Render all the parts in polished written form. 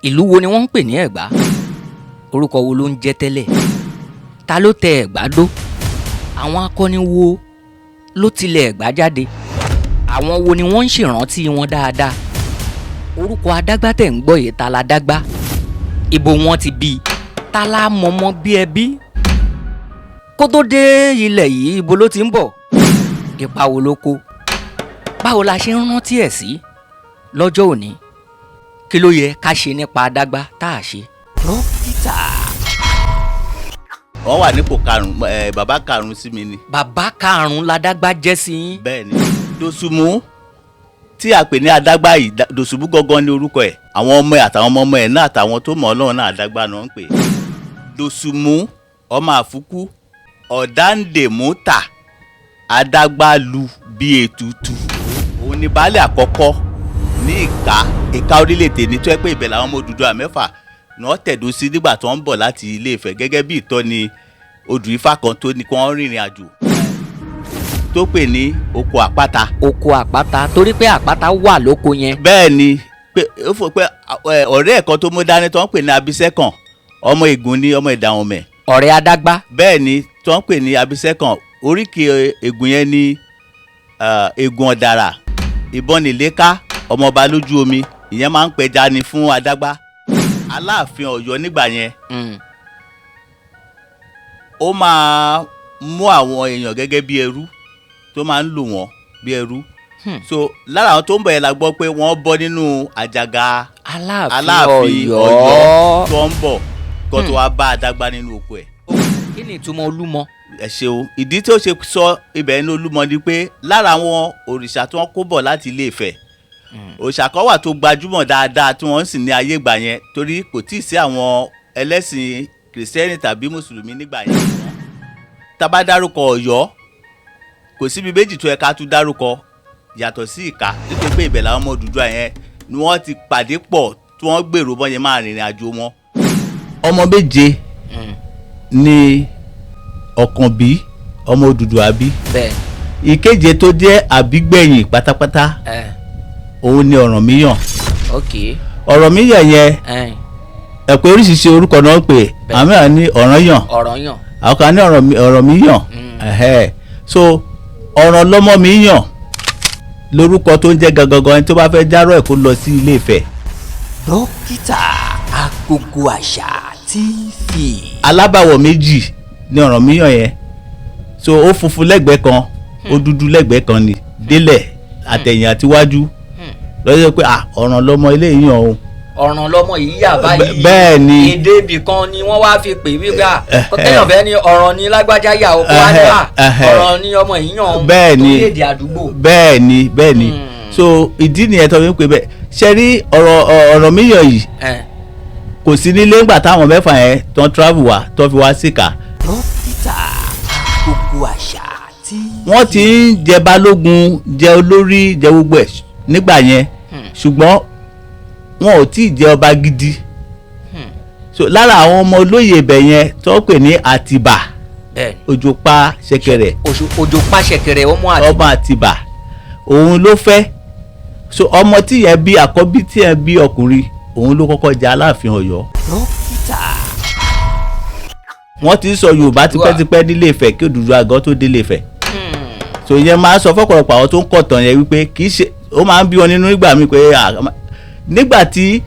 ìlú wo ni wọ́n ń pè ní Ẹ̀gbá? Orúkọ wo ló ń jẹ́ tẹ́lẹ̀? Ta ló tẹ Ẹ̀gbá dó? Àwọn akọni wo ló tilẹ̀ Ẹ̀gbá jáde? Àwọn wo ni wọ́n ń ṣèrántí wọn dáadáa? Orúkọ Adágbá tẹ̀ ń gbọ́ yìí, ta la Dágbá? Ibo wọn ti bí? Ta la mọ̀mọ́ bí ẹbí? Kó tó dé ilẹ̀ yìí, ibo ló ti ń bọ̀? Ipa wo ló kó? Báwo la ṣe ń rántí ẹ̀ sí lọ́jọ́ òní? Kí ló yẹ ká ṣe nípa Adágbá tá a ṣe? Òtítọ. Wọ́n wà nípò karùn-ún, bàbá karùn-ún sí mi ni. Bàbá karùn-ún l'Adágbá jẹ́ sí yín. Bẹ́ẹ̀ni, Dòsùmú tí a pè ní Adágbá yìí, Dòsùmú gangan ní orúkọ ẹ̀. Àwọn ọmọ ẹ̀ àtàwọn ọmọ ẹ̀ náà àtàwọn tó mọ̀ Ọlọ́run náà Adágbá náà ń pè. Dòsùmú ọmọ àfúkú ọ̀dáǹdèmútà Adágbá lu bí ètùtù. Òun ni baálé àkọ́kọ́ ní Ìka orílẹ̀-èdè ní tó ẹ pé ibẹ̀ làwọn ọmọ Odùduwà mẹ́fà náà tẹ̀dó sí nígbà tó ń bọ̀ láti Ilé Ifẹ̀ gẹ́gẹ́ bí ìtọ́ni odù Ifá kan tó ní kí wọ́n rìnrìn àjò tó pè ní oko Àpáta. Oko Àpáta, torí pé Àpáta wà lóko yẹn. Bẹ́ẹ̀ ni pé ó fọ pé ọ̀rẹ́ ẹ̀ kan tó mú dání tó ń pè ní Abísẹ́kàn ọmọ Ègùn ni ọmọ Ìdàhùnmẹ̀. Ọ̀rẹ́ Adágbá. Bẹ́ẹ̀ ni tó ń pè ní Abísẹ́kàn, oríkì Ègùn yẹn ni Ègùn Ọ̀dàrà, ìbọn nìléká, ọmọọba lójú omi, ìyẹn máa ń pẹja ni fún Adágbá. Aláàfin Ọ̀yọ́ nígbà yẹn ó máa mú àwọn èèyàn gẹ́gẹ́ bí ẹrú tó máa ń lò wọ́n bí ẹrú. So lára àwọn tó ń bọ̀ yẹn la gbọ́ pé wọ́n bọ́ nínú àjàgà Aláàfin Ọ̀yọ́ tó ń bọ̀ kó tó wá bá Adágbá nínú oko ẹ̀. Kí ni ìtumọ̀ Olúmọ? Ẹ ṣeun, ìdí tí ó ṣe sọ ibẹ̀ ní Olúmọ ni pé lára àwọn òrìṣà tí wọ́n kó bọ̀ láti Ilé Ifẹ̀, òrìṣà kan wà tó gbajúmọ̀ dáadáa tí wọ́n sì ní ayé ìgbà yẹn torí kò tíì sí àwọn ẹlẹ́sìn kìrìsìtẹ́nì tàbí mùsùlùmí nígbà yẹn. Tá bá dárúkọ Ọ̀yọ́ kò síbi méjì tó yẹ ká tún dárúkọ yàtọ̀ sí Ìka, nítorí pé ibẹ̀ làwọn ọmọ Odùduwà yẹn ni wọ́n ti pàdé pọ̀ tí wọ́n gbèrò bọ́n yẹn máa rìnrìn àjò wọn. Ọmọ méje ni Ọ̀kànbí ọmọ Odùduwà bí. Ìkeje tó jẹ́ àbígbẹ̀yìn pátápátá òun ni Ọ̀rànmíyàn. Ọ̀rànmíyàn yẹn ẹ pé oríṣiríṣi orúkọ náà pè, àmì àní Ọ̀rànyàn, àwọn kan ní Ọ̀rànmíyàn. So Ọ̀rànlọ́mọmíyàn lórúkọ tó ń jẹ́ gangan tó bá fẹ́ járọ̀ ẹ̀ kó lọ sí Ilé Ifẹ̀. Dókítà AgogoAsa TV. Alábàwọ̀ méjì ní Ọ̀rànmíyàn yẹn, so ó funfun lẹ́gbẹ̀ẹ́ kan ó dúdú lẹ́gbẹ̀ẹ́ kan ni, délẹ̀ àtẹ̀yìn àtiwájú lọ́jọ́ pé Ọ̀rànlọ́mọ ilé yíyan o. Ọ̀rànlọ́mọ yìí yà báyìí. Bẹ́ẹ̀ ni èdè ibì kan ni wọ́n wá fi pè wípé kọ́tẹ́yàn fẹ́ ni ọ̀ràn ni lágbájá yà ó kó wá ní ọ̀ràn ni ọmọ yíyan tó léde àdúgbò. Bẹ́ẹ̀ ni so ìdí nìyẹn tó fi ń pè bẹ́ẹ̀. Ṣe rí Ọ̀rànmíyàn yìí kò sí nílé ńgbà táwọn mẹ́fà yẹn tó ń travel wá tó fi wá síkà. Dókítà AgogoAsa TV. Wọ́n ti ń jẹ balógun, jẹ olórí, jẹ gbogbo ẹ̀ nígbà yẹn, ṣùgbọ́n wọn ò tí ì jẹ ọba gidi. So lára àwọn ọmọ olóyè ibẹ̀ yẹn tó pè ní Àtìbà, Òjòpá Ṣẹ̀kẹ̀rẹ̀, Òjòpá Ṣẹ̀kẹ̀rẹ̀ ọmọ Àtìbà òun ló fẹ́. So ọmọ tí yẹn bí àkọ́bí tí yẹn bí ọkùnrin òun ló kọ́kọ́ jẹ Aláàfin Ọ̀yọ́. Dókítà. Wọ́n ti sọ Yorùbá tipẹ́tipẹ́ nílé Ifẹ̀ kí Odùduwà gan tó délé Ifẹ̀. So yẹn máa sọ fọ́pọ̀lọpọ̀ àwọn tó ń kọ̀tàn yẹn wípé kì í ṣe, ó máa ń bí wọn nínú ìgbà mi pé nígbà tí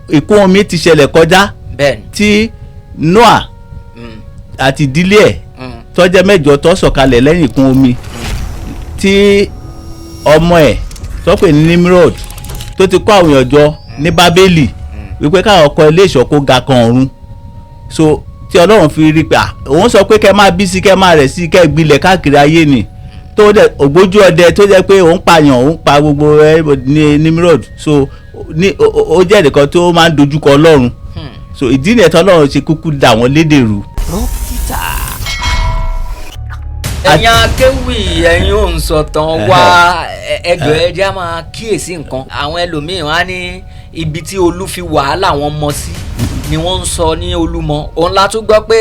ìkún omi ti ṣẹlẹ̀ kọjá tí Noah àti ìdílé ẹ̀ tó jẹ́ mẹ́jọ tó sọ̀kalẹ̀ lẹ́yìn ìkún omi, tí ọmọ ẹ̀ tó pè ní Nimrod tó ti kó àwọn èèyàn jọ ní Bábélì wípé káwọn kọ́ ilé ìṣọ́ kó ga kan ọ̀run. So tí Ọlọ́run fi rí pé òun sọ pé kẹ́ máa bí sí, kẹ́ máa rẹ̀ sí, kẹ́ gbilẹ̀ káàkiri ayé ni, tó dẹ̀ ògbójú ọdẹ tó jẹ́ pé òun pààyàn, òun pa gbogbo ní Nimrod. So ó jẹ́ nìkan tó máa ń dojúkọ Ọlọ́run. So ìdí nìyẹn tí Ọlọ́run ṣe kúkú dà wọ́n lédè rú. Dókítà. Ẹ̀yin akéwì, ẹ̀yin òǹsọ̀tàn wa, ẹjọ́ ẹja máa kíyèsí nǹkan. Àwọn ẹlòmíràn á ní ibi tí Olú fi wàhálà wọn mọ sí ni wọ́n ń sọ ní Olúmọ. Òun la tún gbọ́ pé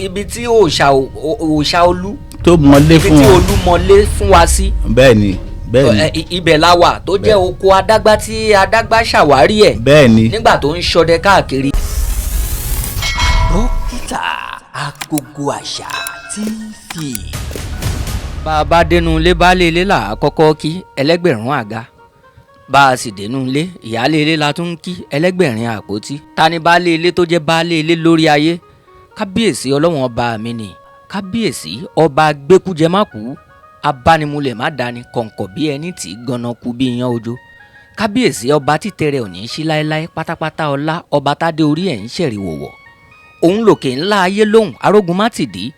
ibi tí òòṣà Olú tó mọlé fún wọn, ibi tí Olú mọlé fún wa sí. Bẹ́ẹ̀ ni bẹ́ẹ̀ni. Ibẹ̀ la wà tó jẹ́ oko Adagba tí Adagba ṣàwárí ẹ̀. Bẹ́ẹ̀ni. Nígbà tó ń ṣọdẹ káàkiri. Dókítà AgogoAsa TV. Bá a bá dénú ilé baálé ilé là á kọ́kọ́ kí ẹlẹ́gbẹ̀rún àga. Bá a sì dénú ilé ìyáálé ilé la tún ń kí ẹlẹ́gbẹ̀rin àpótí. Ta ni baálé ilé tó jẹ́ baálé ilé lórí ayé? Kábíyèsí ọlọ́wọ́n ọba mi ni. Kábíyèsí ọba gbẹ́kújẹmákú. Abánimúlẹ̀ má dání kọ̀ǹkọ̀ bí ẹni tí ganan kú bí iyán ojo. Kábíyèsí ọba títẹrẹ òní sí láéláé pátápátá ọlá ọba tádé orí ẹ̀ ń ṣẹ̀rí wọ̀wọ̀. Òun lòkè ńlá ayé lóhùn arógun má ti dì.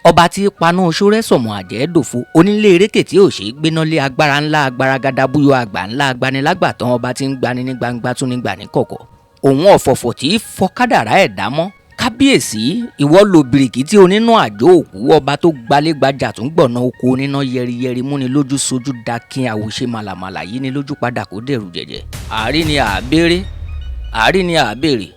Ọba tí paná oṣó rẹ̀ sọ̀mọ̀ àjẹ́ dòfo onílé erékè tí ò ṣe é gbéná lé agbára ńlá agbára gadabúyọ àgbà ńlá agbanilágbàtàn ọba tí ń gbani ní gbangba tún ní gbà ní kọ̀kọ̀. Òun ọ̀fọ̀fọ̀ tí fọ kádàrá ẹ̀ dámọ́. Kábíyèsí ìwọ lo bìrìkì tí onínú àjò òkú ọba tó gbalẹ́gbajà tún gbọ̀nà oko oníná yẹriyẹri múni lójú sojú dakin àwòṣe màlàmàlà yìí ni lójú padà kó dẹ̀rù jẹ̀jẹ̀. Àárín ni àbèrè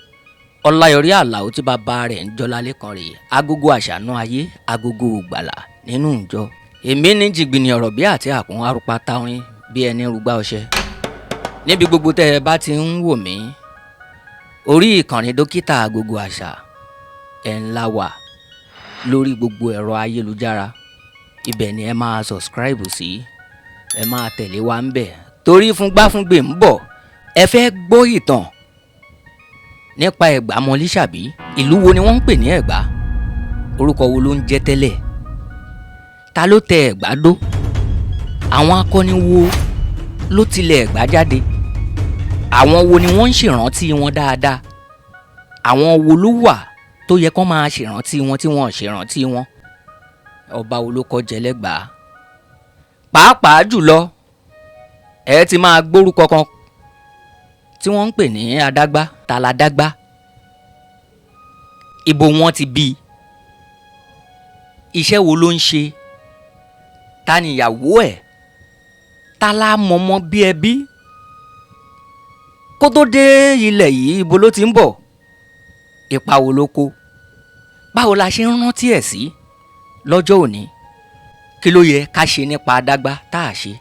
Ọláyọrí Àlàó tí bàbá rẹ̀ ń jọlá lẹ́kan rèé AgogoAsa nú ayé agogo ògbàlà nínú ìjọ. Èmi ní jìgbìnì ọ̀rọ̀ bí àti àkún arúpa táwọn bí ẹni rúgbà ọṣẹ. Níbi gbogbo tẹ́ ẹ bá ti ń wò mí orí ìkànnì dókítà AgogoAsa ẹ̀ ńlá wà lórí gbogbo ẹ̀rọ ayélujára. Ibẹ̀ ni ẹ máa subscribe sí, ẹ máa tẹ̀lé wa ń bẹ̀ torí fúngbáfúngbè ń bọ̀. Ẹ fẹ́ gbọ́ ìtàn nípa Ẹ̀gbá mọ́lísàbí? Ìlú wo ni wọ́n ń pè ní Ẹ̀gbá? Orúkọ wo ló ń jẹ́ tẹ́lẹ̀? Ta ló tẹ Ẹ̀gbá dó? Àwọn akọni wo ló tilẹ̀ Ẹ̀gbá jáde? Àwọn wo ni wọ́n ń ṣèrántí wọn dáadáa? Àwọn wo ló wà tó yẹ kó máa ṣèrántí wọn tí wọ́n ṣèrántí wọn? Ọba wo ló kọjẹ lẹ́gbàá? Pàápàá jùlọ ẹ ti máa gbórúkọ kan tí wọ́n ń pè ní Adagba. Ta l'Adagba? Ibo wọn ti bí? Iṣẹ́ wo ló ń ṣe? Ta ni ìyàwó ẹ̀? Ta la mọ̀mọ́ bí ẹbí? Kó tó dé ilẹ̀ yìí ibo ló ti ń bọ̀? Ipa wo ló kó? Báwo la ṣe ń rántí ẹ̀ sí lọ́jọ́ òní? Kí ló yẹ ká ṣe nípa Adagba tá a ṣe?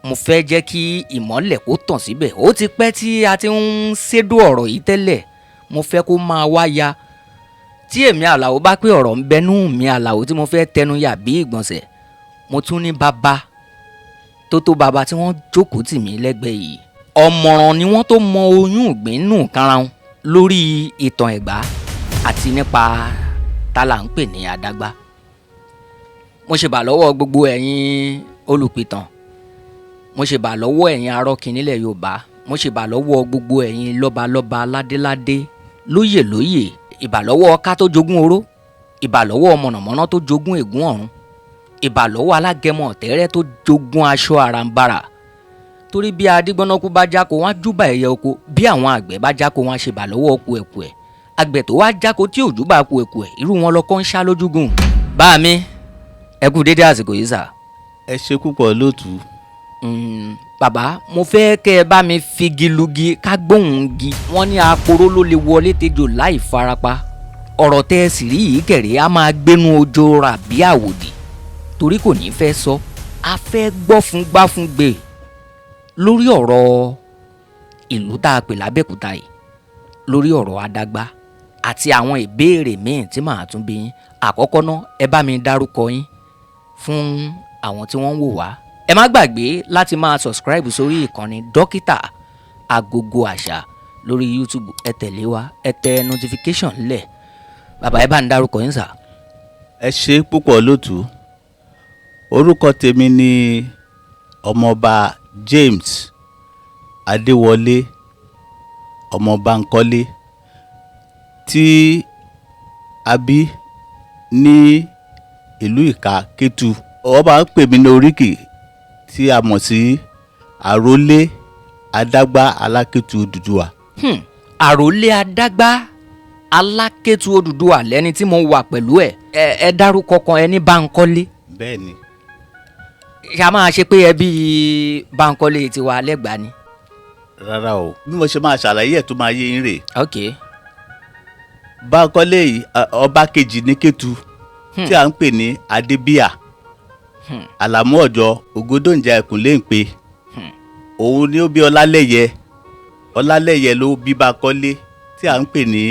Mo fẹ́ jẹ́ kí ìmọ́lẹ̀ kó tàn síbẹ̀. Ó ti pẹ́ tí a ti ń ṣèdó ọ̀rọ̀ yìí tẹ́lẹ̀. Mo fẹ́ kó máa wá ya. Tí èmi Àlàó bá pé ọ̀rọ̀ ń bẹnú mi Àlàó tí mo fẹ́ tẹnu yà bí ìgbọ̀nsẹ̀, mo tún ní bàbá tó bàbá tí wọ́n jókòó tì mí lẹ́gbẹ̀ẹ́ yìí. Ọ̀mọ̀ràn ni wọ́n tó mọ oyún ìgbín nù karahun lórí ìtàn Ẹ̀gbá àti nípa ta là ń pè ní Adagba. Mo ṣèbà lọ́wọ́ gbogbo ẹ̀yin olùpìtàn. Mo ṣèbà lọ́wọ́ ẹ̀yin arọ́kin nílẹ̀ Yorùbá. Mo ṣèbà lọ́wọ́ gbogbo ẹ̀yin lọ́balọ́ba ládéládé lóyè. Ìbà lọ́wọ́ ọká tó jogún oró. Ìbà lọ́wọ́ mọ̀nàmọ́ná tó jogún ègún ọ̀run. Ìbà lọ́wọ́ alágẹmọ ọ̀tẹ́rẹ́ tó jogún aṣọ àràǹbarà. Torí bí adigbọ́nàkú bá jáko wọ́n á júbà ẹyẹ oko. Bí àwọn àgbẹ̀ bá jáko wọ́n á ṣèbà lọ́wọ́ ọkù ẹ̀. Àgbẹ̀ tó wá jáko tí ò júbà ku ẹ̀ irú wọn lọ́kọ́ ń ṣá lójúgùn. Bá mi ẹ kú dédé àsìkò yìí sà. Ẹ ṣe púpọ̀ lóòtú. Bàbá mo fẹ́ kẹ́ ẹ bá mi figi lugi ká gbóhùn gi. Wọ́n ní aporó ló lè wọlé tejò láì farapa. Ọ̀rọ̀ tẹ́ ẹ sì rí yìí kẹ̀rẹ́ á máa gbénu ojo rà bí àwòdì torí kò ní fẹ́ sọ. A fẹ́ gbọ́ fún gbáfúngbè lórí ọ̀rọ̀ ìlú tá a pè l'Abẹ́òkúta yìí, lórí ọ̀rọ̀ Adagba àti àwọn ìbéèrè míì tí màá tún bí yín. Àkọ́kọ́ náà ẹ bá mi dárúkọ yín fún àwọn tí wọ́n ń wò wá. Ẹ má gbàgbé láti máa subscribe sórí ìkànnì dókítà AgogoAsa lórí YouTube. Ẹ tẹ̀lé wa, ẹ tẹ notification lẹ̀. Bàbá ẹ bá ń dárúkọ yín sà. Ẹ ṣe púpọ̀ lóòtú. Orúkọ tèmi ni ọmọọba James Adéwọlé Ọmọbánkọ́lé tí a bí ní ìlú Ìka Kétu. Ọba ń pè mí ní oríkì tí a mọ̀ sí àrólé Adagba Alákétu Odùduwà. Àrólé Adagba Alákétu Odùduwà lẹ́ni tí mo wà pẹ̀lú ẹ̀. Ẹ dárúkọ kan ẹni Bánkọ́lé. Bẹ́ẹ̀ni. Ṣá máa ṣe pé ẹbí Bánkọ́lé ti wà lẹ́gbàá ni. Rárá o, bí mo ṣe máa ṣàlàyé ẹ̀ tó máa yé yín rè. Ok. Bánkọ́lé yìí ọba kejì ní Kétu tí a ń pè ní Adébíà. àlàmú ọ̀jọ́ ògódòǹjà ẹkùn léǹpé òun ni ó bí ọlálẹ́yẹ ló bí Bákọ́lé tí à ń pè ní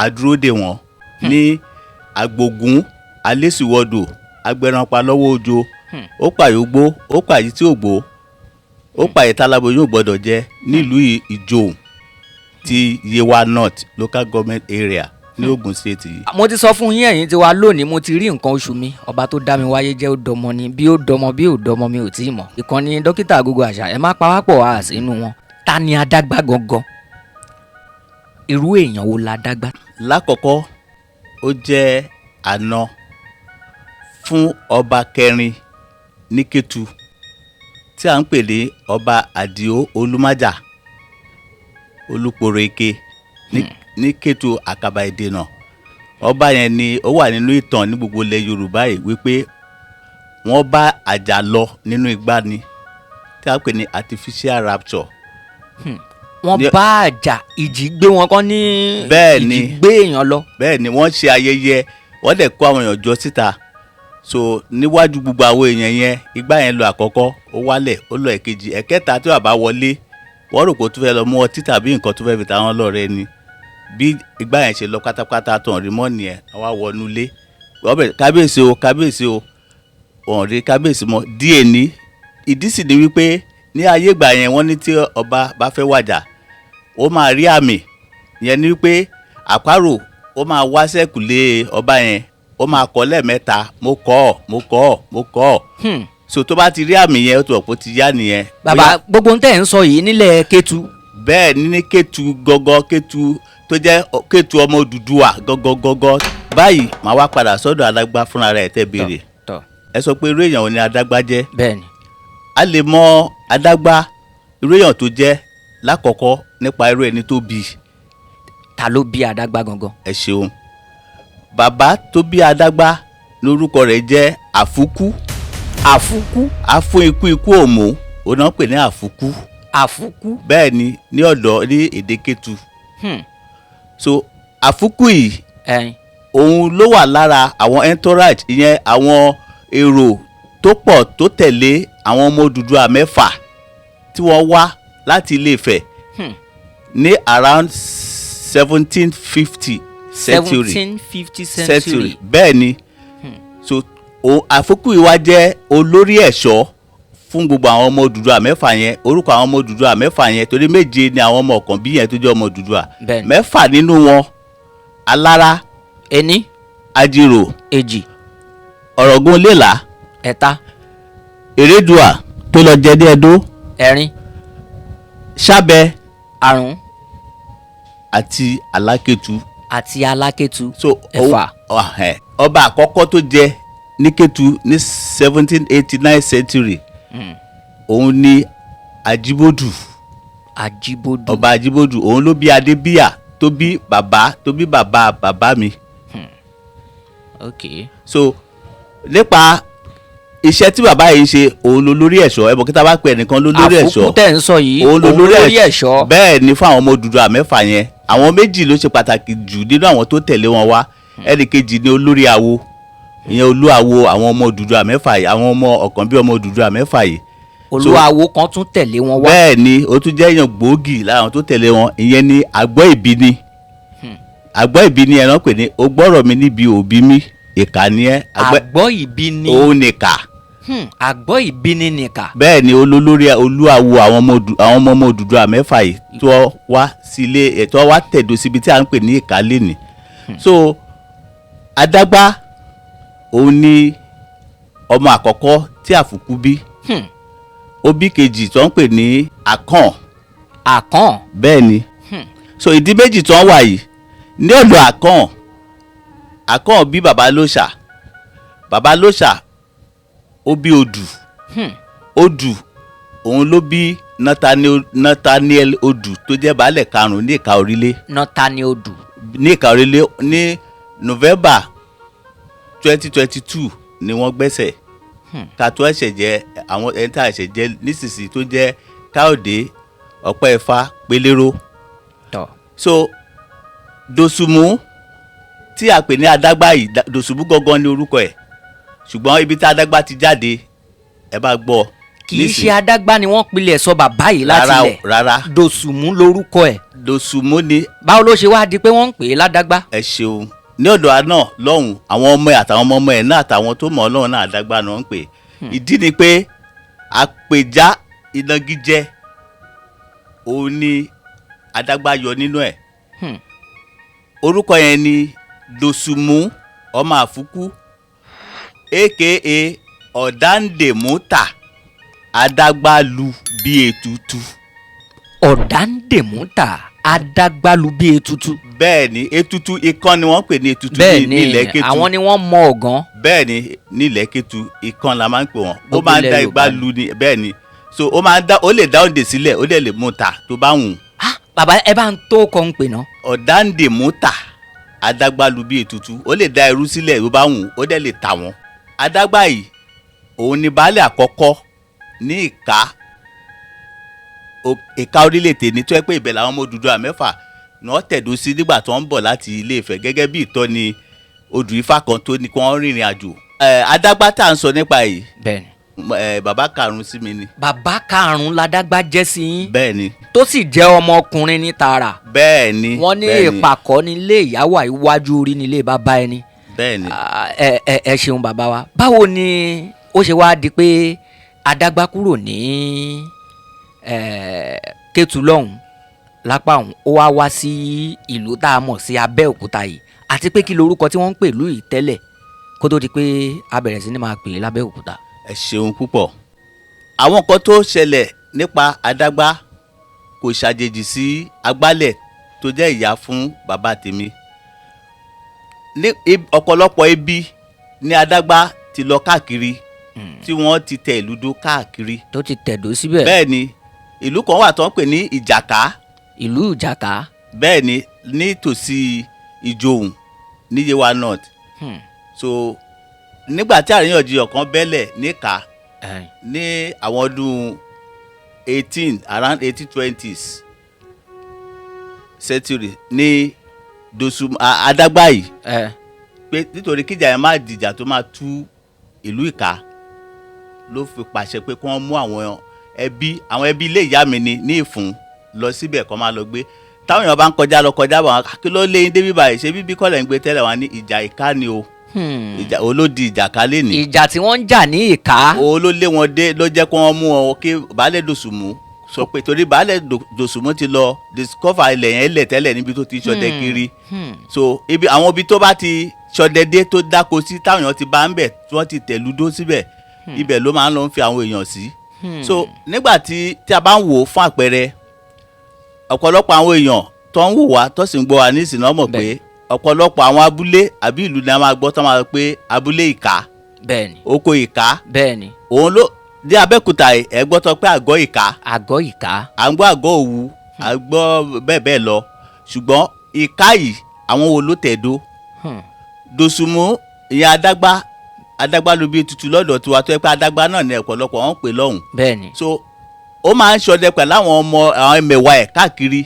adúródèwọ̀n ní agbógun alésìwọ́dò agbẹranpa lọ́wọ́ òjò ó pàyógbó ó pàyí tí ò gbó ó pàyí tálábò yóò gbọ́dọ̀ jẹ nílùú Ìjòhùn ti Yewa North local government area ní Ògùn state yìí. mo ti sọ fún yín ẹ̀yin tí wá lónìí mo ti rí nǹkan oṣù mi ọba tó dá mi wáyé jẹ́ ó dọmọ ni bí ó dọmọ bí ò dọmọ mi ò tí ì mọ̀. ìkànnì dókítà AgogoAsa ẹ má pawápọ̀ wá sínú wọn. ta ni Adagba gangan? irú èèyàn wo la Adagba? lákọ̀ọ́kọ́ ó jẹ́ àna fún ọba kẹrin ní Kétu tí à ń pè ní ọba Àdìó Olúmájà Olúporeke ní Kétu Àkàbà Ìdènà. ọba yẹn ni ó wà nínú ìtàn ní gbogbo ilẹ̀ Yorùbá yìí wípé wọ́n bá àjà lọ nínú igbá ni tí a pè ní artificial rapture. wọ́n bá àjà ìjì gbé wọn kọ́ ní ìjì gbé èèyàn lọ. bẹ́ẹ̀ ni wọ́n ṣe ayẹyẹ wọ́n dẹ̀ kó àwọn èèyàn jọ síta so níwájú gbogbo àwọn èèyàn yẹn igbá yẹn lọ àkọ́kọ́ ó wálẹ̀ ó lọ ẹ̀kejì ẹ̀kẹta tí bàbá wọlé wọ́n rò pé ó tún fẹ́ lọ mú ọtí tàbí nǹkan tó fẹ́ fi ta wọn lọ́rẹ́ ni bí igbá yẹn ṣe lọ pátápátá tán rí mọ́ nìyẹn àwa wọnú ilé wọ́n bẹ̀rẹ̀ kábíyèsí o wọ́n rí kábíyèsí mọ́ díẹ̀ ní ìdí sì ni wípé ní ayé ìgbà yẹn wọ́n ní tí ọba bá fẹ́ wàjà ó máa rí àmì yẹn ni wípé àparò ó máa wá sẹ́kùlé ọba yẹn ó máa kọ́ lẹ́ẹ̀mẹ́ta mo kọ́ ọ́ so tó bá ti rí àmì yẹn ó tó ọ̀pọ̀ ti yá nìyẹn. bàbá gbogbo ń tẹ̀ ń sọ yìí nílẹ̀ Kétu. bẹ́ẹ̀ ní Kétu gọ́gọ́ Kétu tó jẹ́ Kétu ọmọ Odùduwà gọ́gọ́ báyìí màá wá padà sọ́dọ̀ Adagba fúnra rẹ̀ tẹ́ béèrè ẹ sọ pé irú èèyàn wo ni Adagba jẹ́. bẹ́ẹ̀ni. a lè mọ Adagba irú èèyàn tó jẹ́ lákọ̀ọ́kọ́ nípa irú ẹni tó bí. ta ló bí Adagba gangan? ẹ ṣeun bàbá tó bí Adagba lórúkọ rẹ̀ jẹ́ Àfúkú. Afún ikú òmò òun náà pè ní Àfúkú. Àfúkú. bẹ́ẹ̀ ni ní ọ̀dọ̀ ní èdè Kétu. so Àfúkú yìí òun ló wà lára àwọn entourage ìyẹn àwọn èrò tó pọ̀ tó tẹ̀lé àwọn ọmọ Odùduwà mẹ́fà tí wọ́n wá láti Ilé-Ifẹ̀ ní around 1750 century bẹ́ẹ̀ ni so Àfúkú yìí wá jẹ́ olórí ẹ̀ṣọ́ fún gbogbo àwọn ọmọ Odùduwà mẹ́fà yẹn orúkọ àwọn ọmọ Odùduwà mẹ́fà yẹn torí méje ni àwọn ọmọ ọ̀kan bí yẹn tó jẹ́ ọmọ Odùduwà mẹ́fà nínú wọn Alára ení Ajírò èjì Ọ̀rọ̀gún Lélà ẹ̀ta Èrèdùà tó lọ jẹ ní Ẹdó ẹ̀rin Ṣábẹ àrún àti Alákétu so ẹ̀fà. ọba àkọ́kọ́ tó jẹ ní Kétu ní 1789 century òun ni Ajíbódù ọba Ajíbódù òun ló bí Adébíyà tó bí bàbá mi. so nípa iṣẹ́ tí bàbá yìí ṣe òun ló lórí ẹ̀ṣọ́ ẹ̀bùn kíta bá pè ẹnìkan ló lórí ẹ̀ṣọ́ Àfúkú tẹ̀ ń sọ yìí òun ló lórí ẹ̀ṣọ́ bẹ́ẹ̀ ni fún àwọn ọmọ Odùduwà mẹ́fà yẹn àwọn méjì ló ṣe pàtàkì jù nínú àwọn tó tẹ̀lé wọn wá ẹnì kejì ni olórí awo ìyẹn olúawo àwọn ọmọ Odùduwà mẹ́fà yìí àwọn ọmọ ọ̀kan bí ọmọ Odùduwà mẹ́fà yìí. olúawo kan tún tẹ̀lé wọn wá. bẹ́ẹ̀ ni ó tún jẹ́ èèyàn gbòógì láwọn tó tẹ̀lé wọn ìyẹn ni àgbọ̀ ìbíni ẹ̀rọ pè ní o gbọ́rọ̀ mi níbi òbí mi ìkà ni ẹ́. àgbọ̀ ìbíni òun nìkà. àgbọ̀ ìbíni nìkà. bẹ́ẹ̀ ni olórí olúawo àwọn ọmọ Odùduwà mẹ́fà yìí tó wá sílé tó wá tẹ̀dó síbi tí à ń pè ní ìkálẹ̀ ni. so Adagba òun ni ọmọ àkọ́kọ́ tí Àfúkú bí. ó bí kejì tó ń pè ní Àkàn. bẹ́ẹ̀ ni so ìdí méjì tó ń wà yìí ní ọ̀dọ̀ Àkàn bí baba lóṣà ó bí Odù òun ló bí Nathaniel Odù tó jẹ́ baálẹ̀ karùn-ún ní Ìka Orílé. Nathaniel Odù ní Ìka Orílé ní November 2022 ni wọ́n gbẹ́sẹ̀ ká tó ẹ̀ṣẹ̀ jẹ́ àwọn ẹni tá ẹ̀ṣẹ̀ jẹ́ nísinsìnyí tó jẹ́ Káyọ̀dé Ọpẹ́ẹ̀fà Pélérò. so Dòsùmù tí a pè ní Adagba yìí Dòsùmù gangan ní orúkọ ẹ̀ ṣùgbọ́n ibi tí Adagba ti jáde ẹ bá gbọ́. kì í ṣe Adagba ni wọ́n pilẹ̀ sọ bàbá yìí láti ilẹ̀. rárá Dòsùmú lórúkọ ẹ̀. Dòsùmú ni. báwo ló ṣe wá di pé wọ́n ń pè é ládàgbà. ẹ ṣeun ní ọ̀dọ̀ àná lọ́hùn àwọn ọmọ ẹ̀ àtàwọn ọmọ ẹ̀ náà àtàwọn tó mọ̀ Ọlọ́run náà Adagba náà ń pè é. ìdí ni pé àpèjá ìnagijẹ òun ni Adagba yọ nínú ẹ̀. orúkọ yẹn ni Dòsùmú ọmọ àfúkú aka ọ̀dàǹdèmútà Adagbalu bí ètùtù. ọ̀dàǹdèmútà Adagbalu bí ètùtù. bẹ́ẹ̀ ni ètùtù ikán ni wọ́n pè ní ètùtù ní ilẹ̀ Kétu. àwọn ni wọ́n mọ ọ̀gán. bẹ́ẹ̀ ni ní ilẹ̀ Kétu ikán la máa ń pè wọ́n. ó máa ń dá igbá lu ni bẹ́ẹ̀ ni so ó máa ń dá ó lè dá òǹdè sílẹ̀ ó dẹ̀ lè mú ta tó bá wù. bàbá ẹ bá ń tó kọ́ ń pè ná. ọ̀dàǹdèmútà Adagbalu bí ètùtù ó lè dá ẹrú sílẹ̀ tó bá wù ó dẹ̀ lè tà wọ́n. Adagba yìí òun ni baálé àkọ́kọ́ ní ìka orílẹ̀-èdè ní tó yẹ pé ibẹ̀ làwọn ọmọ Odùduwà mẹ́fà ni wọ́n tẹ̀dó sí nígbà tó ń bọ̀ láti Ilé-Ifẹ̀ gẹ́gẹ́ bí ìtọ́ni odù Ifá kan tó ní kí wọ́n rìnrìn àjò. Adagba tá à ń sọ nípa yìí. bẹ́ẹ̀ni. bàbá karùn-ún sí mi ni. bàbá karùn-ún l'Adagba jẹ́ sí yín. bẹ́ẹ̀ni. tó sì jẹ́ ọmọkùnrin ní tààrà. bẹ́ẹ̀ni. wọ́n ní ìpàkọ́ nílé ìyàwó iwájú orí nílé bàbá ẹni. bẹ́ẹ̀ni. ẹ ṣeun bàbá wa. báwo ni ó ṣe wá di pé Adagba kúrò ní Kétu lọ́hùn lápá ọ̀hún ó wá sí ìlú tá a mọ̀ sí Abẹ́òkúta yìí àti pé kí lorúkọ tí wọ́n ń pè lú yìí tẹ́lẹ̀ kó tó di pé a bẹ̀rẹ̀ sí ni máa pè é l'Abẹ́òkúta. ẹ ṣeun púpọ̀ àwọn kan tó ṣẹlẹ̀ nípa Adagba kò ṣàjèjì sí agbálẹ̀ tó jẹ́ ìyá fún bàbá tèmi ní ọ̀pọ̀lọpọ̀ ibi ní Adagba ti lọ káàkiri tí wọ́n ti tẹ ìlú dó káàkiri. tó ti tẹ̀dó síbẹ̀. bẹ́ẹ̀ ni ìlú kan wà tó ń pè ní Ìjàká. ìlú Ìjàká. bẹ́ẹ̀ ni nítòsí Ìjòhùn ní Yewa North. so nígbà tí àríyànjiyàn kan bẹ́lẹ̀ níka ní àwọn ọdún around 1820s century ní Adagba yìí pé nítorí kíjà yẹn má dìjà tó máa tú ìlú Ìka ló fi pàṣẹ pé kí wọ́n mú àwọn ẹbí ilé ìyá mi ní Ìfún lọ síbẹ̀ kó máa lọ gbé táwọn èèyàn bá ń kọjá lọ kọjá bọ̀ wọn kí ló lé yín débi báyìí ṣé bíbí kọ́lẹ̀ ń gbé tẹ́lẹ̀ wọn ní ìjà Ìka ni o ìjà olódi Ìjàká lé ní. ìjà tí wọ́n ń jà ní Ìka. o ló lé wọn dé ló jẹ́ kó wọ́n mú wọn kí baálé Dòsùmú sọ pé torí baálé Dòsùmú ti lọ discover ilẹ̀ yẹn lẹ̀ tẹ́lẹ̀ níbi tó ti ṣọdẹ kiri so àwọn ibi tó bá ti ṣọdẹ dé tó dáko sí táwọn èèyàn ti bá ń bẹ̀ tí wọ́n ti tẹ̀lú dó síbẹ̀ ibẹ̀ ló máa ń lọ fi àwọn èèyàn sí. so nígbà tí a bá ń wò ó fún àpẹẹrẹ ọ̀pọ̀lọpọ̀ àwọn èèyàn tó ń wò wá tó sì ń gbọ́ wa ní ìsìn náà mọ̀ pé ọ̀pọ̀lọpọ̀ àwọn abúlé àbí ìlú ni a máa gbọ́ tó máa sọ pé abúlé Ìka. bẹ́ẹ̀ni. oko Ìka. bẹ́ẹ̀ni. òun ló dé Abẹ́òkúta ẹ̀ gbọ́ tó pé àgọ́ Ìka. àgọ́ Ìka. à ń gbọ́ àgọ́ Òwu à ń gbọ́ bẹ́ẹ̀ bẹ́ẹ̀ lọ ṣùgbọ́n Ìka yìí àwọn wo ló tẹ̀dó. Dòsùmú ìyẹn Adagba ló bí ètùtù lọ́dọ̀ tiwa tó yẹ pé Adagba náà ní ọ̀pọ̀lọpọ̀ wọn pè lọ́hùn. bẹ́ẹ̀ni. so ó máa ń ṣọdẹ pẹ̀lú àwọn ẹmẹ̀wà ẹ̀ káàkiri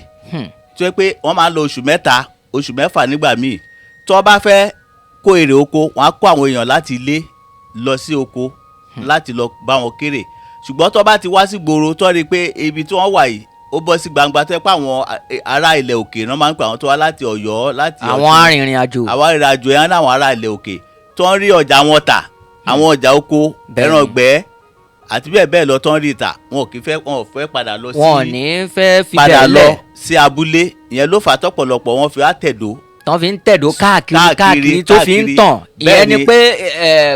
tó yẹ pé wọ́n máa ń lo oṣù mẹ́ta oṣù mẹ́fà nígbà míì tó bá fẹ́ kó èrè oko wọ́n á kó àwọn èèyàn láti ilé lọ sí oko láti lọ bá wọn kéré ṣùgbọ́n tó bá ti wá sí gbòòrò tó rí i pé ibi tí wọ́n wà yìí ó bọ́ sí gbangba tó yẹ pé àwọn ará ilẹ̀ òkè náà máa ń pè àwọn tó wá láti Ọ̀yọ́ láti Ọ̀ṣun àwọn arìnrìn-àjò yẹn náà àwọn ará ilẹ̀ òkè tó ń rí ọjà wọn tà àwọn ọjà oko ẹran ọ̀gbẹ́ àti bẹ́ẹ̀ bẹ́ẹ̀ lọ tó ń rí ìta wọn ò fẹ́ padà lọ sí wọn ò ní fẹ́ fi padà bẹ́ẹ̀ lọ lẹ̀ sí abúlé ìyẹn ló fà á tọ́pọ̀lọpọ̀ wọn fi wá tẹ̀dó. tán fi ń tẹ̀dó káàkiri tó fi ń tàn ìyẹn ni pé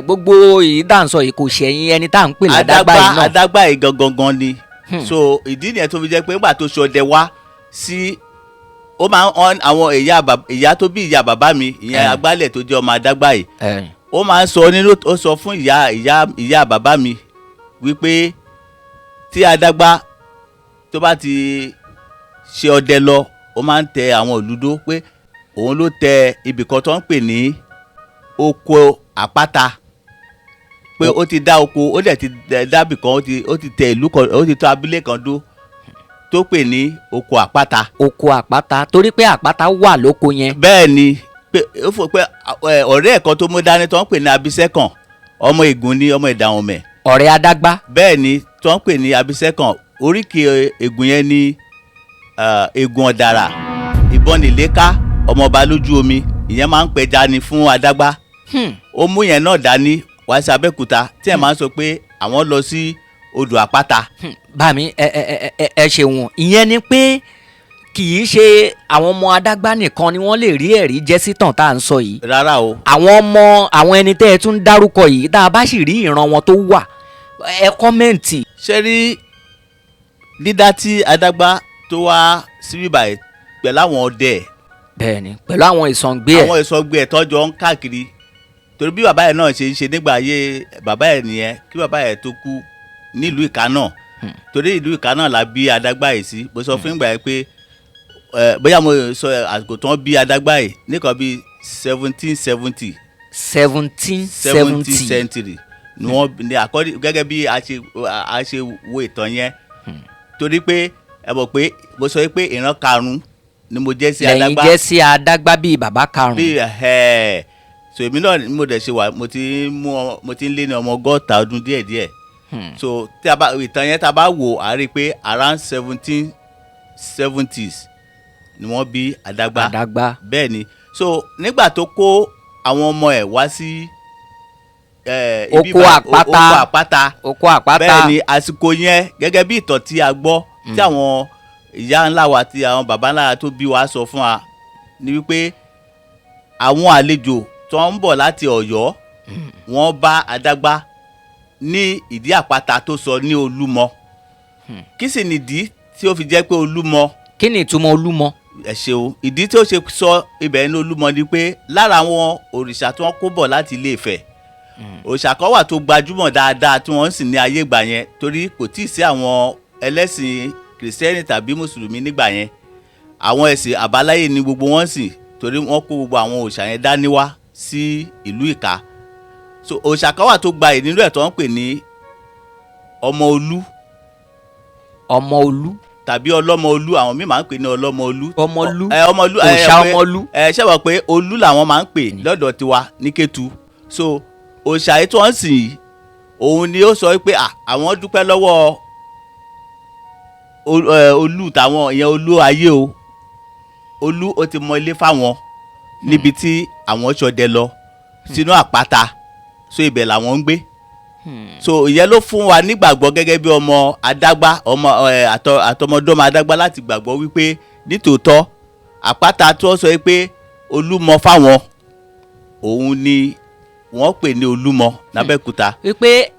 gbogbo ìdáǹsọ yìí kò ṣẹ̀yìn ẹni tá à ń pè l'Adagba yìí náà. Adagba yìí gangan ni so ìdí nìyẹn tó fi jẹ́ pé nígbà tó ṣọdẹ wá sí ó máa ń àwọn ìyá tó bí ìyá bàbá mi ìyẹn agbálẹ̀ tó jẹ́ ọmọ Adagba yìí ó máa ń sọ ó sọ fún ìyá bàbá mi wípé tí Adagba tó bá ti ṣe ọdẹ lọ ó máa ń tẹ àwọn olùdó pé òun ló tẹ ibìkan tó ń pè ní oko Àpáta pé ó ti dá oko ó dẹ̀ ti dábì kan ó ti tẹ ìlú kan ó ti tọ́ abúlé kan dó tó pè ní oko Àpáta. oko Àpáta torí pé Àpáta wà lóko yẹn. bẹ́ẹ̀ ni pé ó fọ pé ọ̀rẹ́ ẹ̀ kan tó mú dání tó ń pè ní Abísẹ́kàn ọmọ Ègùn ni ọmọ Ìdàhùnmẹ̀. ọ̀rẹ́ Adagba. bẹ́ẹ̀ ni tí wọ́n ń pè ní Abísẹ́kàn. oríkì Ègùn yẹn ni Ègùn Ọ̀dàrà Ìbọnìléká ọmọọba lójú omi. ìyẹn máa ń pẹja ni fún Adagba. ó mú yẹn náà dání wá sí Abẹ́òkúta tí ẹ̀ máa ń sọ pé àwọn lọ sí odò Àpáta. bàmí ẹ ṣeun ìyẹn ni pé kì í ṣe àwọn ọmọ Adagba nìkan ni wọ́n lè rí ẹ̀rí jẹ́ sí tàn tá à ń sọ yìí. rárá o. àwọn ẹni tẹ́ ẹ tún dárúkọ yìí tá a bá sì rí ìran wọn tó wà ẹ kọ́mẹ́ǹtì. ṣé rí dídá tí Adagba tó wá síbí báyìí pẹ̀lú àwọn ọdẹ ẹ̀. bẹ́ẹ̀ni pẹ̀lú àwọn ìsọ̀ǹgbé ẹ̀. àwọn ìsọ̀ǹgbé ẹ̀ tọ́jọ́ ń káàkiri torí bí bàbá ẹ̀ náà ṣe ń ṣe nígbà ayé bàbá ẹ̀ nìyẹn kí bàbá ẹ̀ tó kú nílùú Ìka náà torí ìlú Ìka náà la bí Adagba yìí sí. mo sọ fún ìgbà yẹn pé bóyá mo sọ àsìkò tí wọ́n bí Adagba yìí nìkan bíi 1770. 1770 century ni wọ́n ní àkọ́rí gẹ́gẹ́ bí a ṣe wo ìtàn yẹn torí pé ẹ mọ̀ pé mo sọ pé ìran karùn-ún ni mo jẹ́ sí Adagba. lẹ́yìn jẹ́ sí Adagba bíi bàbá karùn-ún. bíi so èmi náà mo dẹ̀ ṣe wà mo ti ń lé ní ọmọ 100 ọdún díẹ̀díẹ̀. so tí a bá ìtàn yẹn tá a bá wò á rí i pé around 1770s ni wọ́n bí Adagba. bẹ́ẹ̀ ni so nígbà tó kó àwọn ọmọ ẹ̀ wá sí oko Àpáta. bẹ́ẹ̀ ni àsìkò yẹn gẹ́gẹ́ bí ìtàn tí a gbọ́ tí àwọn ìyá ńlá wa àti àwọn bàbá ńlá tó bí wa sọ fún wa ni wípé àwọn àlejò tó ń bọ̀ láti Ọ̀yọ́ wọ́n bá Adagba ní ìdí àpáta tó sọ ní Olúmọ. kí sì nìdí tí ó fi jẹ́ pé Olúmọ. kí ni ìtumọ̀ Olúmọ? ẹ ṣeun ìdí tí ó ṣe sọ ibẹ̀ ní Olúmọ ni pé lára àwọn òrìṣà tí wọ́n kó bọ̀ láti Ilé-Ifẹ̀ òrìṣà kan wà tó gbajúmọ̀ dáadáa tí wọ́n sì ní ayé ìgbà yẹn torí kò tíì sí àwọn ẹlẹ́sìn kìrìsìtẹ́nì tàbí mùsùlùmí nígbà yẹn àwọn ẹ̀sìn àbáláyé ni gbogbo wọn sìn torí wọ́n kó gbogbo àwọn òrìṣà yẹn dání wá sí ìlú Ìka. so òrìṣà kan wà tó gbayì nínú ẹ̀ tó ń pè ní ọmọ Olú tàbí ọlọ́mọ Olú àwọn míì máa ń pè ní ọlọ́mọ Olú. òòṣà ọmọ Olú. ṣé wọ́n pé Olú làwọn máa ń pè lọ́dọ̀ tiwa ní Kétu. so òòṣà yìí tí wọ́n sìn yìí òun ni ó sọ pé àwọn dúpẹ́ lọ́wọ́ Olú tàwọn ìyẹn Olú ayé o Olú ó ti mọ ilé fáwọn níbi tí àwọn ṣọdẹ lọ sínú àpáta so ibẹ̀ làwọn ń gbé. so ìyẹn ló fún wa nígbàgbọ́ gẹ́gẹ́ bí ọmọ Adagba ọmọ àtọmọdọ́mọ Adagba láti gbàgbọ́ wípé nítòótọ́ àpáta tí wọ́n sọ pé Olúmọ fáwọn òun ni wọ́n pè ní Olúmọ l'Abẹ́òkúta. wípé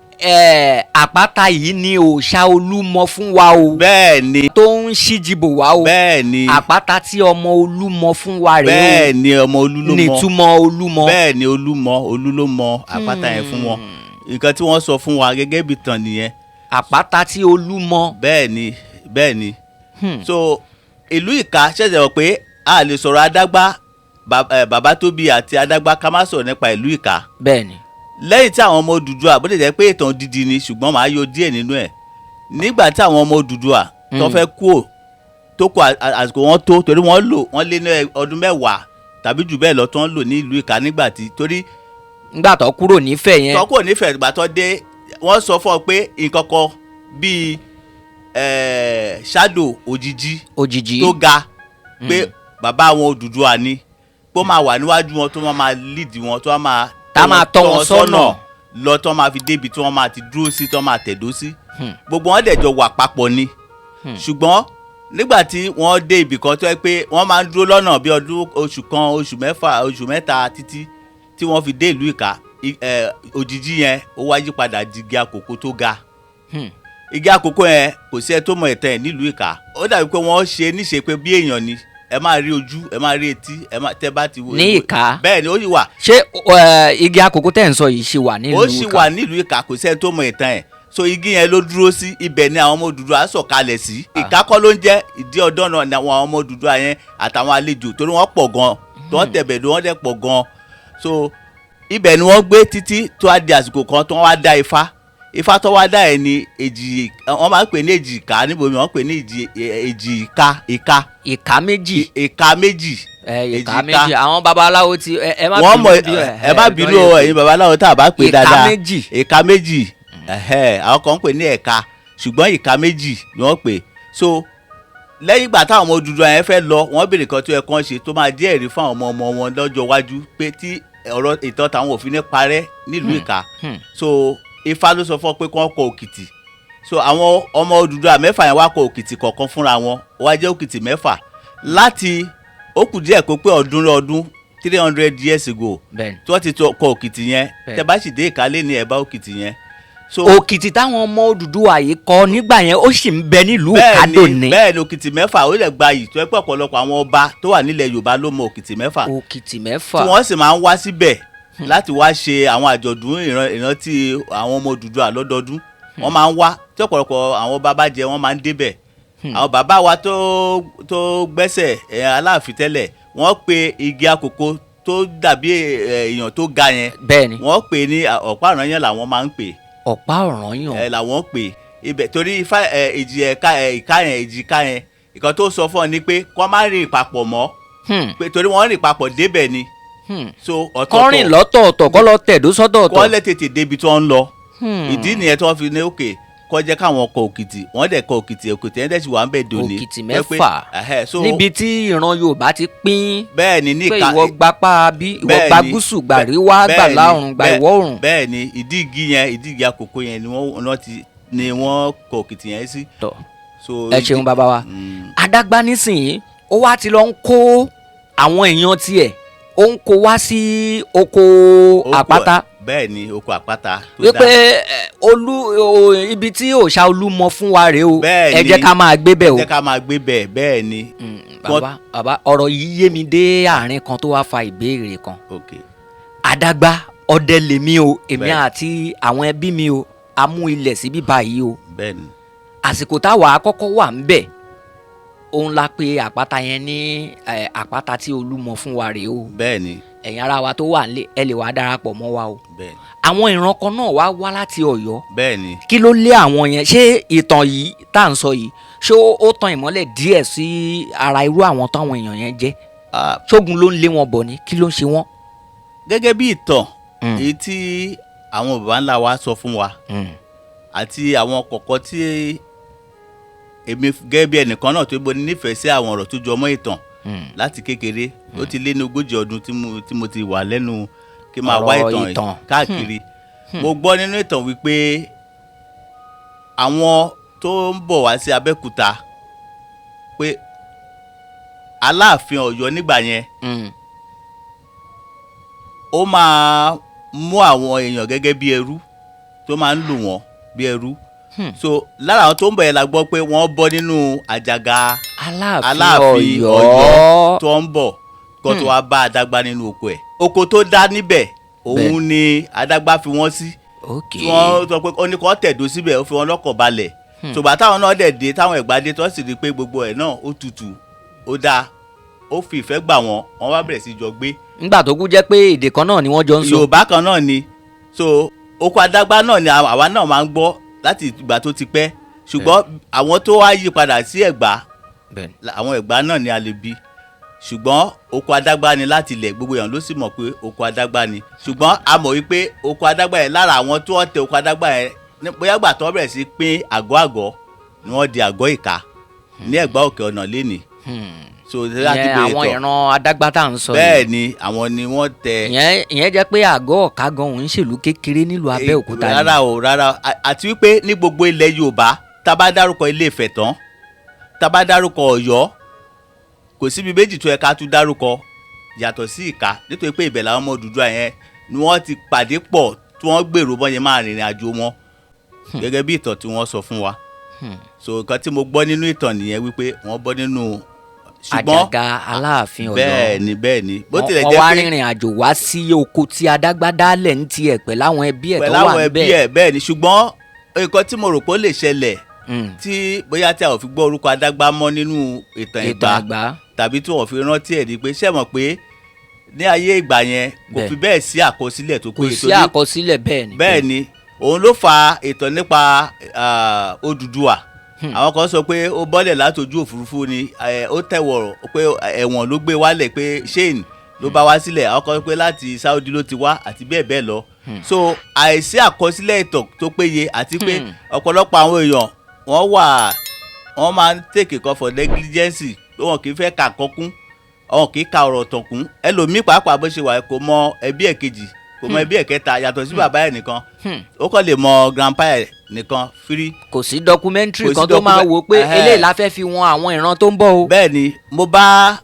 àpáta yìí ni òòṣà Olúmọ fún wa o. bẹ́ẹ̀ ni. tó ń ṣíjibò wá o. bẹ́ẹ̀ ni. àpáta tí ọmọ Olúmọ fún wa rèé o. bẹ́ẹ̀ ni ọmọ Olú ló mọ. nìtumọ̀ Olúmọ. bẹ́ẹ̀ ni Olú ló mọ àpáta yẹn fún wọn. nǹkan tí wọ́n sọ fún wa gẹ́gẹ́ bí tàn nìyẹn. àpáta tí Olúmọ. bẹ́ẹ̀ ni. so ìlú Ìka ṣẹ̀ṣẹ̀ wọ̀ pé a lè sọ̀rọ̀ Adagba bàbá tó bí àti Adagba ká má sọ̀rọ̀ nípa ìlú Ìka. bẹ́ẹ̀ ni. lẹ́yìn tí àwọn ọmọ Odùduwà bó lè jẹ́ pé ìtàn dídì ni ṣùgbọ́n màá yọ díẹ̀ nínú ẹ̀ nígbà tí àwọn ọmọ Odùduwà tó fẹ́ kú tó kọ àsìkò wọn tó torí wọ́n lé ní ọdún 10 tàbí jù bẹ́ẹ̀ lọ tó ń lò ní ìlú Ìka nígbà tí torí. nígbà tó kúrò nífẹ̀ẹ́ yẹn. tó kúrò nífẹ̀ẹ́ ìgbà tó dé wọ́n sọ fún ọ pé nǹkan kan bíi shadow òjìji tó ga pé bàbá àwọn Odùduwà ni pé ó máa wà níwájú wọn tó máa lead wọn tó máa tọ́ wọn sọ́nà lọ tó máa fi débi tí wọ́n máa ti dúró sí tó máa tẹ̀dó sí. gbogbo wọn dẹ̀ jọ wà papọ̀ ni. ṣùgbọ́n nígbà tí wọ́n dé ibì kan tó yẹ pé wọ́n máa ń dúró lọ́nà bí ọdún oṣù kan oṣù mẹ́fà oṣù mẹ́ta títí tí wọ́n fi dé ìlú Ìka òjìji yẹn ó wá yí padà di igi àkókò tó ga. igi àkókò yẹn kò sí ẹ tó mọ ìtàn ẹ̀ nílùú Ìka ó dàbí pé wọ́n ṣe níṣe pé bí èèyàn ni ẹ máa rí ojú ẹ máa rí etí tẹ bá ti wo. ní Ìka bẹ́ẹ̀ ni ó yìí wà. ṣé igi àkókò tẹ̀ ń sọ yìí ṣì wà nílùú Ìka. ó ṣì wà nílùú Ìka kò sẹ́ni tó mọ ìtàn ẹ̀ so igi yẹn ló dúró sí ibẹ̀ ni àwọn ọmọ Odùduwà sọ̀kalẹ̀ sí. Ìka kọ́ ló ń jẹ́ ìdí ọ̀dọ́ náà ni àwọn ọmọ Odùduwà yẹn àtàwọn àlejò torí wọ́n pọ̀ gan tó wọ́n tẹ̀bẹ̀ ló wọ́n dẹ̀ pọ̀ gan so ibẹ̀ ni wọ́n gbé títí tó wá di àsìkò kan tó wọ́n wá dá Ifá tó wá dá ẹ̀ ní èjì wọ́n máa ń pè ní èjì ìka níbo mi wọ́n pè ní èjì ìka. ìka méjì. ìka méjì ìka méjì àwọn babaláwo ti ẹ má wọ́n bínú mọ̀ bí ẹ má bínú ẹ̀yin babaláwo tá a bá pè dáadáa ìka ìka méjì. méjì àwọn kan ń pè ní ẹ̀ka ṣùgbọ́n ìka méjì ni wọ́n pè so lẹ́yìn ìgbà táwọn ọmọ Odùduwà yẹn fẹ́ lọ wọ́n béèrè kan tó yẹ kán ṣe tó máa jẹ́ ẹ̀rí fún àwọn ọmọ wọn lọ́jọ́ iwájú pé tí ọ̀rọ̀ ìtàn táwọn òfin ní parẹ́ nílùú Ìka so Ifá ló sọ fún ọ pé kí wọ́n kọ òkìtì so àwọn ọmọ Odùduwà mẹ́fà yẹn wá kọ òkìtì kọ̀ọ̀kan fúnra wọn ó wá jẹ́ òkìtì mẹ́fà láti ó kù díẹ̀ kó pé ọdún 300 years ago tí wọ́n ti kọ òkìtì yẹn tẹ́ bá sì dé Ìkálẹ̀ ní ẹ̀ bá òkìtì yẹn. òkìtì táwọn ọmọ Odùduwà yìí kọ nígbà yẹn ó sì ń bẹ nílùú Ìkádò ní. bẹ́ẹ̀ ni òkìtì mẹ́fà ó lè gba yìí tó ẹ pé ọ̀pọ̀lọpọ̀ àwọn ọba tó wà nílẹ̀ Yorùbá ló mọ òkìtì mẹ́fà. òkìtì mẹ́fà tí wọ́n sì máa ń wá síbẹ̀ láti wá ṣe àwọn àjọ̀dún ìrántí àwọn ọmọ Odùduwà lọ́dọọdún wọ́n máa ń wá tí ọ̀pọ̀lọpọ̀ àwọn bàbá jẹ wọ́n máa ń débẹ̀. àwọn bàbá wa tó gbẹ́sẹ̀ Aláàfin tẹ́lẹ̀ wọ́n pe igi àkókò tó dàbí èèyàn tó ga yẹn wọ́n pè ní ọ̀pá ìrànyàn làwọn máa ń pè. ọ̀pá ìrànyàn làwọn pè ibẹ̀ torí Ifá ìjì ìka yẹn ìjìká yẹn ìkan tó sọ fún ọ ni pé kọ́ má rìn papọ̀ mọ́ pé torí wọ́n rìn papọ̀ débẹ̀ ni. so ọ̀tọ̀ọ̀tọ̀ kọ́ rìn lọ́tọ̀ọ̀tọ̀ kọ́ lọ tẹ̀dó sọ́tọ̀ọ̀tọ̀ kọ́ lẹ́ tètè débi tí wọ́n ń lọ. ìdí nìyẹn tí wọ́n fi ní òkè kọ́ jẹ́ káwọn kọ òkìtì wọ́n dẹ̀ kọ òkìtì ẹ̀ dẹ̀ sì wà ń bẹ̀ dòní. òkìtì mẹ́fà níbi tí ìran Yorùbá ti pín bẹ́ẹ̀ ni ní pé ìwọ gbapá bí ìwọ gba gúúsù gbà ríwá gbà láòrùn gbà ìwọ̀ oòrùn. bẹ́ẹ̀ ni ìdí igi àkókò yẹn ni wọ́n kọ òkìtì yẹn sí. ẹ ṣeun bàbá wa Adagba nísìnyí ó wá ti lọ ń kó àwọn èèyàn tiẹ̀ ó ń kó wá sí oko Àpáta. bẹ́ẹ̀ ni oko Àpáta tó dáa. wípé ibi tí òòṣà Olúmọ fún wa rèé o ẹ jẹ́ ká máa gbé bẹ́ẹ̀ o. ẹ jẹ́ ká máa gbé bẹ́ẹ̀ bẹ́ẹ̀ ni. bàbá ọ̀rọ̀ yìí yé mi dé àárín kan tó wá fa ìbéèrè kan. Adagba ọdẹ lèmi o èmi àti àwọn ẹbí mi o a mú ilẹ̀ síbí báyìí o. bẹ́ẹ̀ ni. àsìkò táwa àkọ́kọ́ wà ń bẹ̀ òun la pe àpáta yẹn ní àpáta tí Olúmọ fún wa rèé o. bẹ́ẹ̀ ni. ẹ̀yin ara wa tó wà nílé ẹ lè wá darapọ̀ mọ́ wa o. bẹ́ẹ̀ ni. àwọn ìran kan náà wá láti Ọ̀yọ́. bẹ́ẹ̀ ni. kí ló lé àwọn yẹn ṣé ìtàn yìí tá à ń sọ yìí ṣé ó tan ìmọ́lẹ̀ díẹ̀ sí ara irú àwọn táwọn èèyàn yẹn jẹ́ ṣógun ló ń lé wọn bọ̀ ni kí ló ń ṣe wọ́n. gẹ́gẹ́ bí ìtàn èyí tí àwọn baba ńlá wa sọ fún wa àti àwọn kọ̀ọ̀kan tí èmi gẹ́gẹ́ bí ẹnìkan náà tó gbóni nífẹ̀ẹ́ sí àwọn ọ̀rọ̀ tó jọ mọ́ ìtàn láti kékeré ó ti lé ní 40 ọdún tí mo ti wà lẹ́nu kí n máa wá ìtàn káàkiri mo gbọ́ nínú ìtàn wípé àwọn tó ń bọ̀ wá sí Abẹ́òkúta pé Aláàfin Ọ̀yọ́ nígbà yẹn ó máa mú àwọn èèyàn gẹ́gẹ́ bí ẹrú tó máa ń lò wọ́n bí ẹrú so lára àwọn tó ń bọ̀ yẹn la gbọ́ pé wọ́n bọ́ nínú àjàgà Aláàfin Ọ̀yọ́ tó ń bọ̀ kó tó wá bá Adagba nínú oko ẹ̀ oko tó dá níbẹ̀ òun ni Adagba fi wọ́n sí tí wọ́n sọ pé ó ní kó tẹ̀dó síbẹ̀ ó fi wọ́n lọ́kàn balẹ̀ ṣùgbọ́n táwọn náà dẹ̀ dé táwọn Ẹ̀gbá dé tó sì rí i pé gbogbo ẹ̀ náà ó tutù ó dáa ó fi ìfẹ́ gbà wọ́n wá bẹ̀rẹ̀ sí jọ gbé. nígbà tó kú jẹ́ pé èdè kan náà ni wọ́n jọ ń sọ. Yorùbá kan náà ni so oko Adagba náà ni àwa náà máa ń gbọ́ láti ìgbà tó ti pẹ́ ṣùgbọ́n àwọn tó wá yí padà sí Ẹ̀gbá àwọn Ẹ̀gbá náà ni a lè bí ṣùgbọ́n oko Adagba ni láti ilẹ̀ gbogbo èèyàn ló sì mọ̀ pé oko Adagba ni ṣùgbọ́n a mọ̀ wípé oko Adagba yẹn lára àwọn tó wọ́n tẹ oko Adagba yẹn bóyá gbà tó bẹ̀rẹ̀ sí pín àgọ́ ni wọ́n di àgọ́ Ìka ní Ẹ̀gbá Òkè Ọ̀nà lénìí. so ìyẹn àwọn ìran Adagba tá à ń sọ yìí. bẹ́ẹ̀ ni àwọn ni wọ́n tẹ. ìyẹn jẹ́ pé àgọ́ Ọ̀ka gan òun ṣèlú kékeré nílùú Abẹ́òkúta ni. rárá àti wípé ní gbogbo ilẹ̀ Yorùbá tá bá dárúkọ Ilé-Ifẹ̀ tán tá bá dárúkọ Ọ̀yọ́ kò síbi méjì tó yẹ ká tún dárúkọ yàtọ̀ sí Ìka nítorí pé ibẹ̀ làwọn ọmọ Odùduwà yẹn ni wọ́n ti pàdé pọ̀ tí wọ́n gbèrò bọ́ yẹn máa rìnrìn àjò wọn gẹ́gẹ́ bí ìtàn tí wọ́n sọ fún wa. so nǹkan tí mo gbọ́ nínú ìtàn nìyẹn wípé wọ́n bọ́ nínú àjàgà Aláàfin Ọ̀yọ́ bẹ́ẹ̀ ni bó tilẹ̀ jẹ́ pé wọ́n wá rìnrìn àjò wá sí oko tí Adagba dálẹ̀ ní tiẹ̀ pẹ̀lú àwọn ẹbí ẹ̀ tó wà níbẹ̀. bẹ́ẹ̀ ni ṣùgbọ́n nǹkan tí mo rò pé ó lè ṣẹlẹ̀ tí bóyá tí a ò fi gbọ́ orúkọ Adagba mọ́ nínú ìtàn Ẹ̀gbá tàbí tí wọ́n fi rántí ẹ̀ ni pé ṣé mọ̀ pé ní ayé ìgbà yẹn kò fi bẹ́ẹ̀ sí àkọsílẹ̀ tó péye. kò sí àkọsílẹ̀ bẹ́ẹ̀ ni. bẹ́ẹ̀ ni òun ló fa ìtàn nípa Odùduwà àwọn kan sọ pé ó bọ́lẹ̀ látòjú òfurufú ni ó tẹ̀wọ̀rọ̀ pé ẹ̀wọ̀n ló gbé wálẹ̀ pé shane ló bá wá sílẹ̀ àwọn kan pé láti Saudi ló ti wá àti bẹ́ẹ̀ bẹ́ẹ̀ lọ so àìsí àkọsílẹ̀ ìtàn tó péye àti pé ọ̀pọ̀lọpọ̀ àwọn èèyàn wọ́n máa ń take it for negligence pé wọn kì í fẹ́ kà kọ́kún wọn kì í ka ọ̀rọ̀ tàn kún ẹlòmíì pàápàá bó ṣe wà kò mọ ẹbí ẹ̀ kejì kò mọ ẹbí ẹ̀ kẹta yàtọ̀ sí bàbá ẹ̀ nìkan ó kàn lè mọ grandpa ẹ̀ nìkan firi. kò sí documentary kan tó máa wò pé eléyìí la fẹ́ fi wọn àwọn ìran tó ń bọ̀ o. bẹ́ẹ̀ ni mo bá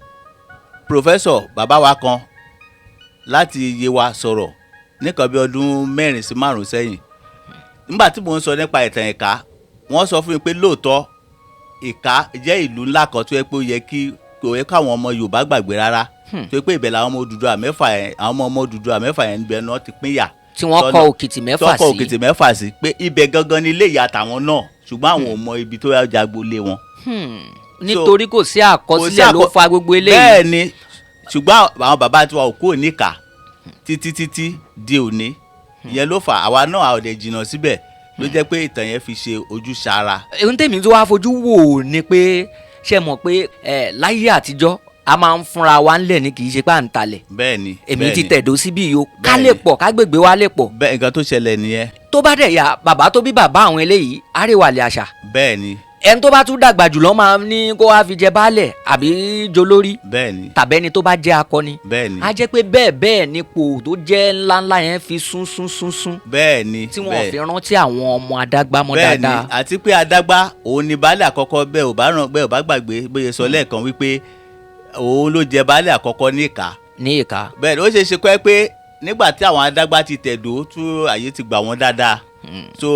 professor bàbá wa kan láti Yewa sọ̀rọ̀ nìkan bí ọdún 4 sí 5 sẹ́yìn nígbà tí mò ń sọ nípa ìtàn Ìka wọ́n sọ fún mi pé lóòótọ́ Ìka jẹ́ ìlú ńlá kan tó yẹ pé ó yẹ kí kò yẹ káwọn ọmọ Yorùbá gbàgbé rárá tó yẹ pé ibẹ̀ làwọn ọmọ Odùduwà mẹ́fà yẹn àwọn ọmọ Odùduwà mẹ́fà yẹn níbẹ̀ náà ti pín yà. tí wọ́n kọ òkìtì mẹ́fà sí. tó kọ òkìtì mẹ́fà sí pé ibẹ̀ gangan ni ilé ìyá tàwọn náà ṣùgbọ́n àwọn ò mọ ibi tó yà jagbo lé wọn. nítorí kò sí àkọsílẹ̀ ló fa gbogbo eléyìí. bẹ́ẹ̀ ni ṣùgbọ́n àwọn bàbá tiwa ò kúrò níkà títí di òní ìyẹn ló fà àwa náà a ò dẹ̀ jìnnà síbẹ̀ ló jẹ́ pé ìtàn yẹn fi ṣe ojú ṣara. ohun tèmi tó wá fojú wò ni pé ṣe mọ̀ pé láyé àtijọ́ a máa ń fúnra wa ńlẹ̀ ní kì í ṣe pé à ń talẹ̀. bẹ́ẹ̀ni èmi ti tẹ̀dó síbí yìí o ká lè pọ̀ ká gbègbè wa lè pọ̀. bẹ́ẹ̀ nǹkan tó ṣẹlẹ̀ nìyẹn. tó bá dẹ̀ ya bàbá tó bí bàbá àwọn eléyìí àrèwàlẹ̀ àṣà. bẹ́ẹ̀ni. ẹni tó bá tún dàgbà jùlọ máa ní kó wá fi jẹ baálẹ̀ àbí jolórí. bẹ́ẹ̀ni. tàbẹ́ni tó bá jẹ́ akọni. bẹ́ẹ̀ni. a jẹ́ pé bẹ́ẹ̀ nípò tó jẹ́ ńláńlá yẹn fi sún. bẹ́ẹ̀ni. tí wọ́n fi rántí àwọn ọmọ Adagba mọ́ dáadáa. bẹ́ẹ̀ni àti pé Adagba òun ni baálẹ̀ àkọ́kọ́ bẹ́ẹ̀ ò bá gbàgbé bóyá sọ lẹ́ẹ̀kan wípé òun ló jẹ baálẹ̀ àkọ́kọ́ ní Ìka. ní Ìka. bẹ́ẹ̀ni ó ṣe ṣe kọ́ ẹ pé nígbà tí àwọn Adagba ti tẹ̀dó tú àyè ti gbà wọ́n dáadáa so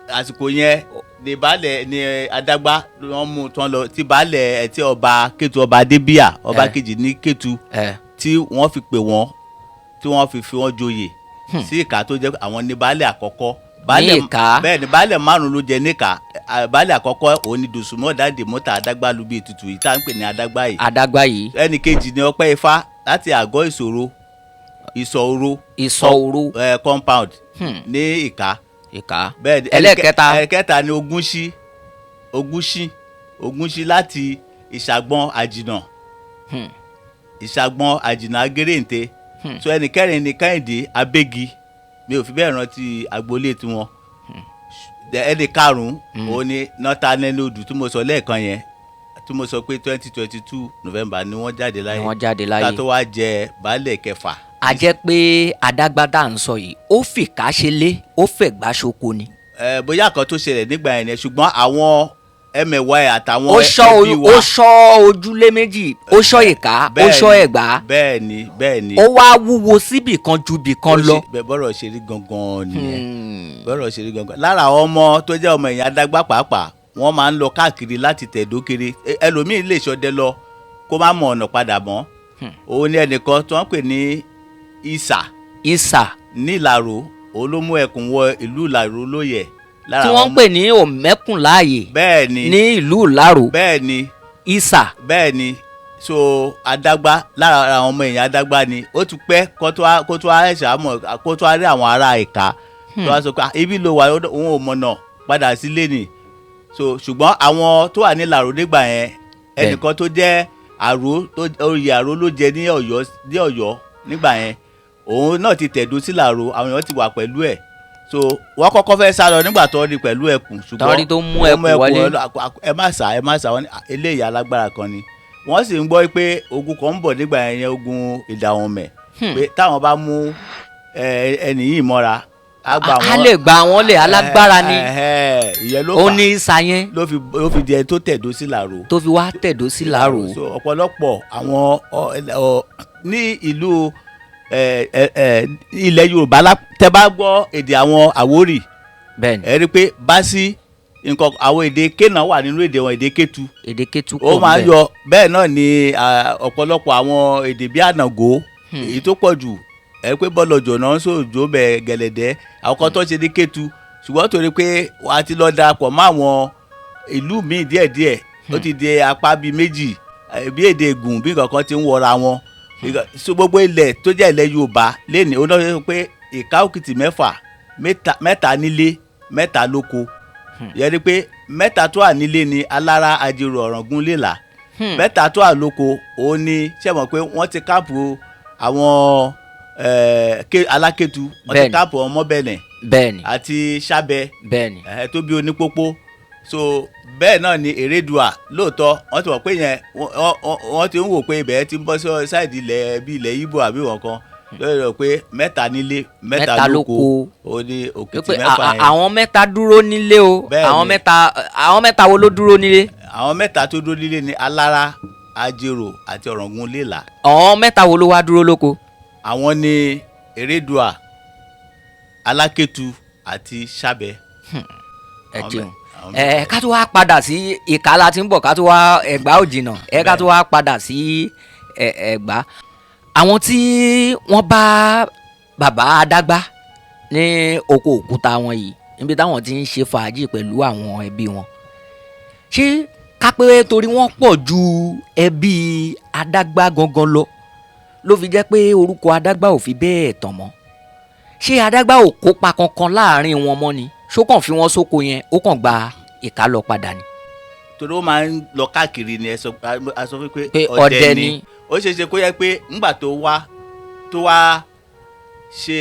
àsìkò yẹn ní baálẹ̀ ní Adagba wọ́n mú tán lọ tí baálẹ̀ tí ọba Kétu ọba Adébíyà ọba kejì ní Kétu tí wọ́n fi pè wọ́n tí wọ́n fi wọ́n joyè sí Ìka tó jẹ́ àwọn ní baálẹ̀ àkọ́kọ́ ní Ìka. bẹ́ẹ̀ ni baálẹ̀ 5 ló jẹ ní Ìka baálẹ̀ àkọ́kọ́ òun ni Dòsùnmọ́ Dáde Mọ́tà Adagba lu bí ètùtù yìí tá à ń pè ní Adagba yìí. Adagba yìí. ẹnì kejì ni Ọpẹ́ Ifá láti àgọ́ Ìsọ̀òro compound ní Ìka. Ìka. bẹ́ẹ̀ ni ẹlẹ́kẹta ni Ògúnṣí láti Ìṣàgbọ́n Àjìnà Agérèǹté so ẹnì kẹrin ni Kẹ́hìndé Abégi mi ò fi bẹ́ẹ̀ rántí agboolé tiwọn ẹnì karùn-ún òun ni Nọ́tánẹ́lódù tí mo sọ lẹ́ẹ̀kan yẹn tí mo sọ pé 2022 November ni wọ́n jáde láyé ká tó wá jẹ baálẹ̀ kẹfà. a jẹ́ pé Adagba tá à ń sọ yìí ó fìkà ṣe lé ó fẹ̀gbá ṣoko ni. bóyá kan tó ṣẹlẹ̀ nígbà yẹn ni ṣùgbọ́n àwọn ẹmẹ̀wá ẹ̀ àtàwọn ẹbí wa ó ṣọ́ ojúlé méjì ó ṣọ́ Ìka ó ṣọ́ Ẹ̀gbá. bẹ́ẹ̀ni. ó wá wúwo síbì kan ju bì kan lọ. bọ́rọ̀ ṣe rí gangan nìyẹn bọ́rọ̀ ṣe rí gangan. lára àwọn ọmọ tó jẹ́ ọmọ ẹ̀yìn Adagba pàápàá wọ́n máa ń lọ káàkiri láti tẹ̀dó kiri ẹlòmíín lè ṣọdẹ lọ kó má mọ ọ̀nà padà mọ́ òun ni ẹnìkan tó ń pè ní Ìsà ní Ìlàró òun ló mú ẹkùn wọ ìlú Ìlàró lóye tí wọ́n ń pè ní òmẹ́kùnláàyè bẹ́ẹ̀ni ní ìlú Ìlàrò bẹ́ẹ̀ni Ìsà bẹ́ẹ̀ni so Adagba lára àwọn ọmọ èèyàn Adagba ni ó ti pẹ́ kó tó ẹ̀ṣẹ̀ àmọ́ kó tó rí àwọn ará Ìka tó wá sọ pé ibi ló wà òun ò mọ̀nà padà sílé ni so ṣùgbọ́n àwọn tó wà ní Ìlàró nígbà yẹn ẹnìkan tó jẹ́ oyè Àró ló jẹ ní Ọ̀yọ́ nígbà yẹn òun náà ti tẹ̀dó sí Ìlàró àwọn èèyàn ti wà pẹ̀lú ẹ̀ so wọ́n kọ́kọ́ fẹ́ sá lọ nígbà tó rí pẹ̀lú ẹkùn ṣùgbọ́n tọ́rí tó mú ẹkùn wọlé ẹ má sá wọn eléyìí alágbára kan ni wọ́n sì ń gbọ́ pé ogun kan ń bọ̀ nígbà yẹn ogun Ìdàwọ̀nmẹ̀ pé táwọn bá mú ẹnì yìí mọ́ra a lè gba àwọn lè alágbára ni ó ní Ìsà yẹn ló fi di ẹni tó tẹ̀dó sí Ìlàró tó fi wá tẹ̀dó sí Ìlàró. ọ̀pọ̀lọpọ̀ àwọn ní ìlú ilẹ̀ Yorùbá tẹ́ bá gbọ́ èdè àwọn Àwórì ẹ rí i pé básí nǹkan àwọn èdè kéènà wà nínú èdè wọn èdè Kétu ó máa ń yọ bẹ́ẹ̀ náà ni ọ̀pọ̀lọpọ̀ àwọn èdè bí Ànàgó èyí tó pọ̀ jù ẹ pé bọ́lọ̀jọ̀ náà ń sòjò bẹ̀ gẹ̀lẹ̀dẹ́ àwọn kan tó ṣe ní Kétu ṣùgbọ́n torí pé wàá ti lọ darapọ̀ mọ́ àwọn ìlú míì díẹ̀díẹ̀ ó ti di apá bíi méjì bí èdè Ègùn bí kankan ti ń wọra wọn so gbogbo ilẹ̀ tó jẹ́ ilẹ̀ Yorùbá lẹ́nu ó náà sọ pé ìka òkìtì mẹ́ta nílé 3 lóko yẹ ni pé mẹ́ta tó wà nílé ni alára àjèrò ọ̀ràngún lélà mẹ́ta tó wà lóko òun ni ṣe mọ̀ pé wọ́n ti káàpù àwọn alákẹ́tù wọ́n ti káàpù ọmọbẹ̀nẹ̀ àti sábẹ́ tó bí onípópó so bẹ́ẹ̀ náà ni Èrèdùà lóòótọ́ wọ́n ti mọ̀ pé yẹn wọ́n ti ń wò pé ibẹ̀ ti ń bọ́ sí ṣáìdì ilẹ̀ bíi ilẹ̀ Ìgbò àbí wọn kan lórí rẹ̀ pé mẹ́ta nílé mẹ́ta lóko ó ní òkìtì mẹ́fà yẹn. àwọn mẹ́ta dúró nílé o àwọn mẹ́ta wo ló dúró nílé. àwọn mẹ́ta tó dúró nílé ni alára àjèrò àti ọ̀ràngún lélà. àwọn mẹ́ta wo ló wá dúró lóko. àwọn ni Èrèdùà alákẹ́tù àti sábẹ́. ẹ jẹun ká tó wá padà sí Ìkà la ti ń bọ̀ ká tó wá Ẹ̀gbá ò jìnnà ká tó wá padà sí Ẹ̀gbá. àwọn tí wọ́n bá bàbá Adagba ní oko òkúta wọn yìí níbi táwọn ti ń ṣe fàájì pẹ̀lú àwọn ẹbí wọn ṣé kápẹ́ torí wọ́n pọ̀ ju ẹbí Adagba gangan ló fi jẹ́ pé orúkọ Adagba ò fi bẹ́ẹ̀ tàn mọ́ ṣé Adagba ò kópa kankan láàrin wọn mọ́ ni ṣó kàn fi wọn sóko yẹn ó kàn gba Ìkà lọ padà ni. torí ó máa ń lọ káàkiri ni ẹ sọ pé ọdẹ ni ó ṣeé ṣe kó yẹ pé ńgbà tó wá ṣe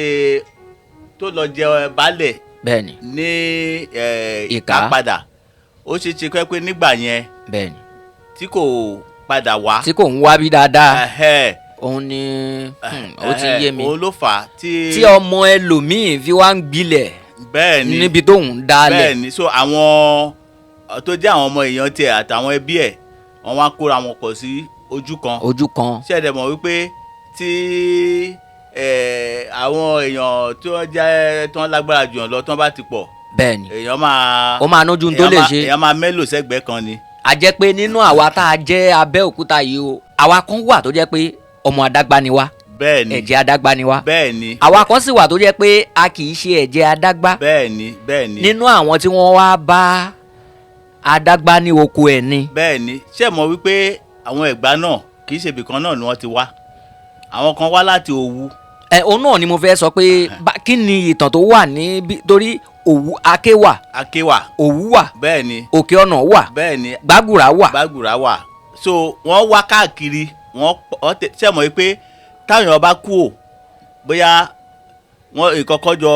tó lọ jẹ baálẹ̀ ní Ìkà padà ó ṣeé ṣe kó yẹ pé nígbà yẹn tí kò padà wá tí kò ń wá bí dáadáa òun ni ó ti yé mi òun ló fà á tí ọmọ ẹlòmíín fi wá ń gbilẹ̀ bẹ́ẹ̀ni níbi tó ń dálẹ̀. bẹ́ẹ̀ni so àwọn tó jẹ́ àwọn ọmọ èèyàn tiẹ̀ àtàwọn ẹbí ẹ̀ wọ́n wá kóra wọn pọ̀ sí ojú kan ṣẹ̀dẹ̀ mọ̀ wípé tí àwọn èèyàn tí wọ́n jẹ́ tí wọ́n lágbára jù lọ tí wọ́n bá ti pọ̀ bẹ́ẹ̀ni èèyàn máa ó máa nójú tó lè ṣe èèyàn máa mélòó sẹ́gbẹ̀ẹ́ kan ni. a jẹ́ pé nínú àwa tá a jẹ́ Abẹ́òkúta yìí o àwa kan wà tó jẹ́ pé ọmọ Adagba ni wá bẹ́ẹ̀ni ẹ̀jẹ̀ Adagba ni wá bẹ́ẹ̀ni àwa kan sì wà tó jẹ́ pé a kì í ṣe ẹ̀jẹ̀ Adagba bẹ́ẹ̀ni nínú àwọn tí wọ́n wá bá Adagba ní oko ẹ̀ ni. bẹ́ẹ̀ni ṣé mọ̀ wípé àwọn Ẹ̀gbá náà kì í ṣe ibìkan náà ni wọ́n ti wá àwọn kan wá láti Òwu. òun náà ni mo fẹ́ sọ pé kí ni ìtàn tó wà níbi torí Òwu Aké wà Òwu wà bẹ́ẹ̀ni Òkè Ọ̀nà wà bẹ́ẹ̀ni Gbàgùrà wà so wọ́n wá káàkiri wọ́n ṣe mọ̀ wípé táwọn èèyàn bá kú ò bóyá wọ́n ìkọ́kọ́ jọ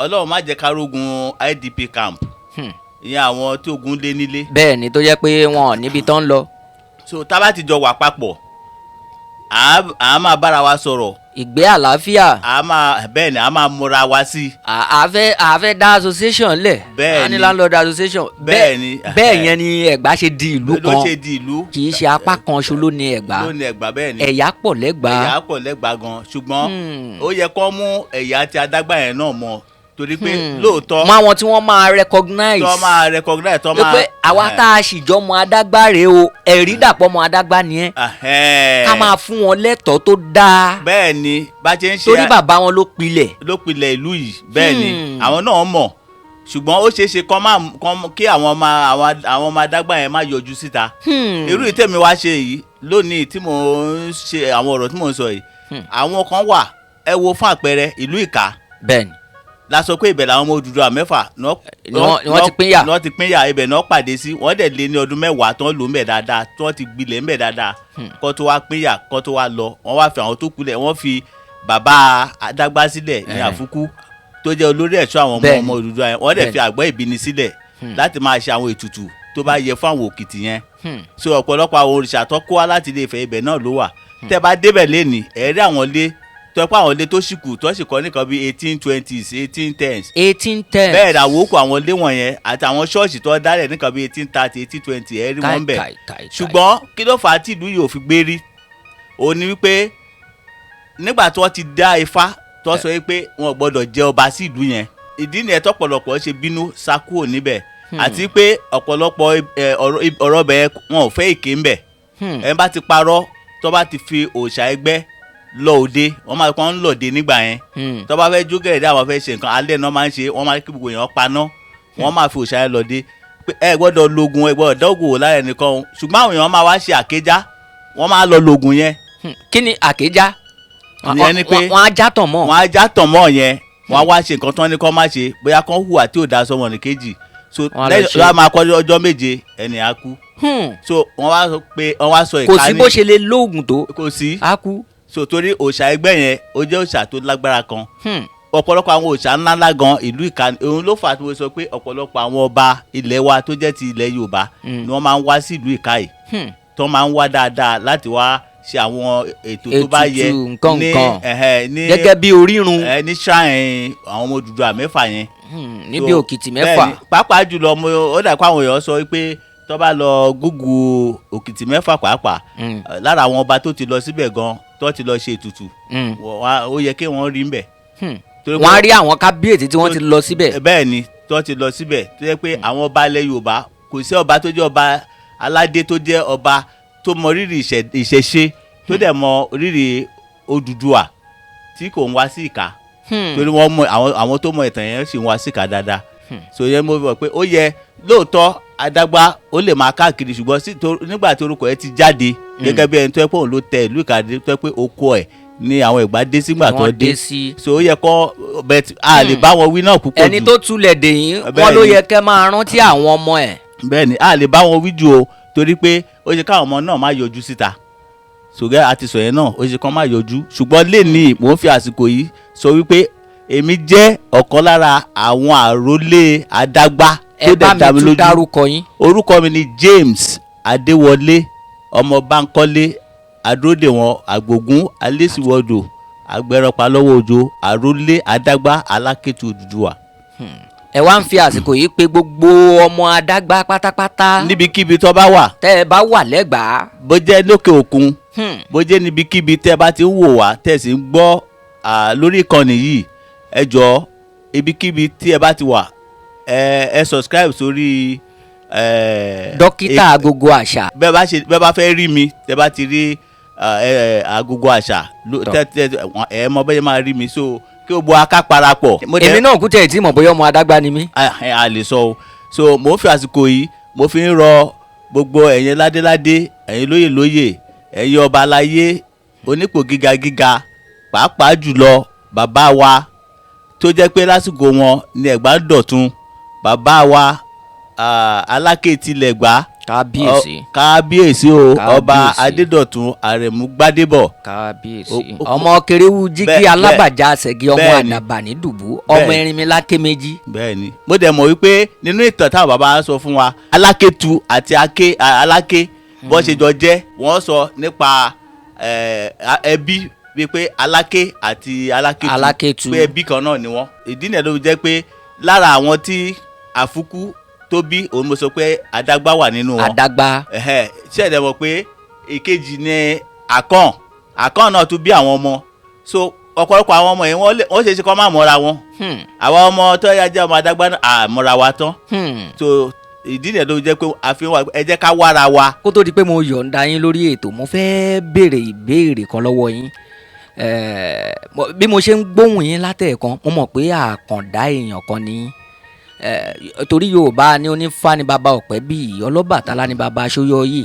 Ọlọ́run má jẹ́ ká rógun IDP camp ìyẹn àwọn tí ogun lé nílé. bẹ́ẹ̀ni tó jẹ́ pé wọn ò níbi tán lọ. so tá bá ti jọ wà papọ̀ à máa bára wa sọ̀rọ̀. ìgbé àlàáfíà. bẹ́ẹ̀ni a máa múra wa sí. àfẹ́ dá association lẹ̀. bẹ́ẹ̀ni ani landlord association. bẹ́ẹ̀ni bẹ́ẹ̀ yẹn ni Ẹ̀gbá ṣe di ìlú kan. ló ṣe di ìlú. kì í ṣe apá kan ṣo ló ní Ẹ̀gbá. ló ní Ẹ̀gbá bẹ́ẹ̀ni. ẹ̀yà pọ̀ l'Ẹ̀gbá. ẹ̀yà pọ̀ l'Ẹ̀gbá gan ṣùgbọ́n ó yẹ kó mú ẹ̀yà ti Adagba yẹn náà mọ̀ torí pé lóòótọ́. mọ àwọn tí wọ́n máa recognize. tó máa. pé àwa tá a sì jọ mọ Adagba rèé o ẹ̀rí dàpọ̀ mọ Adagba nìyẹn. ká máa fún wọn lẹ́tọ̀ọ́ tó dáa. bẹ́ẹ̀ni bá ṣe ń ṣe. torí bàbá wọn ló pilẹ̀ ìlú yìí bẹ́ẹ̀ni àwọn náà mọ̀ ṣùgbọ́n ó ṣeé ṣe kí àwọn ọmọ Adagba yẹn má yọjú síta. irú ìtẹ̀mí wa ṣe yìí lónìí tí mò ń ṣe àwọn ọ̀rọ̀ tí mò ń sọ yìí àwọn kan wà ẹ wo fún àpẹẹrẹ ìlú Ìkà. bẹ́ẹ̀ni la sọ pé ibẹ̀ làwọn ọmọ Odùduwà mẹ́fà wọ́n ti pínyà ibẹ̀ náà pàdé sí wọ́n dẹ̀ lé ní ọdún mẹ́wàá tó ń lò ń bẹ̀ dáadáa tó ti gbilẹ̀ ń bẹ̀ dáadáa kó tó wá pínyà kó tó wá lọ wọ́n wá fi àwọn tó kulẹ̀ wọ́n fi bàbá Adagba sílẹ̀ ní Àfúkú tó jẹ́ olórí ẹ̀ṣọ́ àwọn ọmọ Odùduwà yẹn wọ́n dẹ̀ fi àgbọ̀ ìbíni sílẹ̀ láti máa ṣe àwọn ètùtù tó bá yẹ fún àwọn òkìtì yẹn so ọ̀pọ̀lọpọ̀ àwọn òrìṣà tó kó wá láti Ilé Ifẹ̀ ibẹ̀ náà ló wà tẹ́ bá débẹ̀ lénìí ẹ̀rí àwọn ilé tó pé àwọn ilé tó ṣìkù tó sì kọ́ nìkan bíi 1820s 1810s. bẹ́ẹ̀ ni àwòkù àwọn ilé wọ̀nyẹn àti àwọn ṣọ́ọ̀ṣì tó dálẹ̀ nìkan bíi 1830 1820 ẹ̀ rí wọ́n bẹ̀. ṣùgbọ́n kí ló fà á tí ìlú yìí ò fi gbé rí òun ni wípé nígbà tí wọ́n ti dá Ifá tó sọ wípé wọn ò gbọ́dọ̀ jẹ ọba sí ìlú yẹn ìdí nìyẹn tọ́pọ̀lọpọ̀ ṣe bínú sá kúrò níbẹ̀ àti pé ọ̀pọ̀lọpọ̀ ọ̀rọ̀ bẹ̀ wọn ò fẹ́ èké ńbẹ̀ ẹ̀ bá ti parọ́ tó bá ti fi òòṣà ẹgbẹ́ lọ òde wọn máa kọ́ ń lòde nígbà yẹn tó bá fẹ́ jó gẹ̀rẹ́dẹ́ àwọn fẹ́ ṣe nǹkan alẹ́ náà máa ń ṣe wọ́n máa kí gbogbo èèyàn paná wọ́n máa fi òòṣà yẹn lòde ẹ gbọ́dọ̀ lògùn ẹ gbọ́dọ̀ dọ́gùn wò lára ẹnìkan ṣùgbọ́n àwọn èèyàn máa wá ṣe àkéjá wọ́n máa lọ lògùn yẹn. kí ni àkéjá ìyẹn ni pé wọ́n á já tàn mọ́. wọ́n á já tàn mọ́ yẹn wọ́n á wá ṣe nǹkan tán ní kán má ṣe bóyá kán hùwà tí ò da sọmọ nìkejì so Wọ́n lẹ́yìn máa kọ́ ọjọ́ méje ẹni á kú so wọ́n wá sọ ìka ní kò sí bó ṣe lè lóògùn tó kò sí á kú. so torí òòṣà ẹgbẹ́ yẹn ó jẹ́ òòṣà tó lágbára kan ọ̀pọ̀lọpọ̀ àwọn òòṣà ńláńlá gan ìlú Ìka òun ló fà á tí mo sọ pé ọ̀pọ̀lọpọ̀ àwọn ọba ilẹ̀ wa tó jẹ́ ti ilẹ̀ Yorùbá ni wọ́n máa ń wá sí ìlú Ìka yìí tó máa ń wá dáadáa láti wá ṣe àwọn ètò tó bá yẹ ní gẹ́gẹ́ bí orírun ní shrine àwọn ọmọ Odùduwà mẹ́fà yẹn níbi òkìtì mẹ́fà. pàápàá jùlọ ó dà pé àwọn èèyàn sọ pé tó bá lọ Google òkìtì mẹ́fà pàápàá lára àwọn ọba tó ti lọ síbẹ̀ gan tó ti lọ ṣe ètùtù ó yẹ kí wọ́n rí mbẹ̀. wọ́n á rí àwọn kábíyèsí tí wọ́n ti lọ síbẹ̀. bẹ́ẹ̀ ni tó ti lọ síbẹ̀ tó yẹ pé àwọn ọba ilẹ̀ Yorùbá kò sí ọba tó jẹ́ ọba aládé tó jẹ́ ọba tó mọ rírì ìṣẹ̀ṣe tó dẹ̀ mọ rírì Odùduwà tí kò ń wá sí Ìka torí wọ́n mọ àwọn tó mọ ìtàn yẹn sì ń wá sí Ìka dáadáa so yẹn mo rò pé ó yẹ lóòótọ́ Adagba ó lè máa káàkiri ṣùgbọ́n nígbà tí orúkọ ẹ ti jáde gẹ́gẹ́ bí ẹni tó yẹ pé òun ló tẹ ìlú Ìka dé tó yẹ pé oko ẹ̀ ni àwọn ìgbà dé sígbà tó dé so ó yẹ kó bẹ́ẹ̀ a lè bá wọn wí náà púpọ̀ jù. ẹni tó tulẹ̀ dè yín wọn ló yẹ kẹ́ máa rántí àwọn ọmọ ẹ̀. bẹ́ẹ̀ ni a lè bá wọn wí jù o torí pé ó ṣe káwọn ọmọ náà má yọjú síta ṣùgbọ́n àti sọ yẹn náà ó ṣe kán má yọjú ṣùgbọ́n lẹ́ni mò ń fi àsìkò yìí sọ wípé èmi jẹ́ ọ̀kan lára àwọn àrólé Adagba tó dẹ̀ dá mi lójú. ẹ bá mi tún dárúkọ yín. orúkọ mi ni James Adéwọlé ọmọ Bánkọ́lé Adódèwọ̀n Àgbògún Alésìwọ́dò Agbẹrọpa lọ́wọ́ òjò àrólé Adagba Alákétu Odùduwà. ẹ wá ń fi àsìkò yìí pé gbogbo ọmọ Adagba pátápátá. níbikíbi tó bá wà. tẹ́ ẹ bá wà lẹ́gbàá. bó jẹ́ lókè òkun. bó jẹ́ níbikíbi tẹ́ ẹ bá ti ń wò wá tẹ́ ẹ sì ń gbọ́ lórí ìkànnì yìí ẹ jọ̀ọ́ ibikíbi tí ẹ bá ti wà ẹ subscribe sórí. dókítà AgogoAsa. bẹ́ẹ̀ bá fẹ́ rí mi tẹ́ bá ti rí AgogoAsa ẹ mọ bẹ́ẹ̀ máa rí mi so kí o bọ aká parapọ̀. èmi náà kú tẹ̀ tí mọ̀ bóyá ọmọ Adagba ni mí. a lè sọ o so mo ń fi àsìkò yìí mo fi ń rọ gbogbo ẹ̀yin ládéládé ẹ̀yin lóyèlóyè ẹ̀yin ọba aláyé onípò gíga pàápàá jùlọ bàbá wa tó jẹ́ pé lásìkò wọn ni Ẹ̀gbá ń dọ̀tun bàbá wa Aláké tilẹ̀ Ẹ̀gbá kábíyèsí o ọba Adédọ̀tun Àrẹ̀mú Gbádébọ̀ kábíyèsí ọmọ kerewu jígí alábàjá ṣẹ̀gí ọmọ àdàbà ní dùbú ọmọ Erinmilake méjì. bẹ́ẹ̀ni mo dẹ̀ mọ̀ wípé nínú ìtàn táwọn bàbá sọ fún wa Alákétu àti Aláké bó ṣe jọ jẹ́ wọ́n sọ nípa ẹbí bíi pé Aláké àti Alákétu pé ẹbí kan náà ni wọ́n ìdí nìyẹn ló jẹ́ pé lára àwọn tí àfúkú tó bí òun mo sọ pé Adagba wà nínú wọn. Adagba. ṣé ẹ̀dẹ̀ mọ̀ pé ìkejì ni Akọni náà tún bí àwọn ọmọ so ọ̀pọ̀lọpọ̀ àwọn ọmọ yẹn wọ́n ṣe é ṣe kọ́ máa mọ́ra wọn. àwọn ọmọ tó yá jẹ́ ọmọ Adagba náà àmọ́ra wa tán. so ìdí nìyẹn ló jẹ́ pé àfihàn ẹ jẹ́ ká wára wa. kó tó di pé mo yọ̀ǹda yín lórí ètò mo fẹ́ béèrè ìbéèrè kan lọ́wọ́ yín bí mo ṣe ń gbóhùn yín látẹ̀ẹ̀kan mo mọ̀ pé àkàndá èèyàn kan ni torí Yorùbá ní onífá ní baba ọ̀pẹ́ bíi Ọlọ́bàtálá ní baba Aṣóyọyè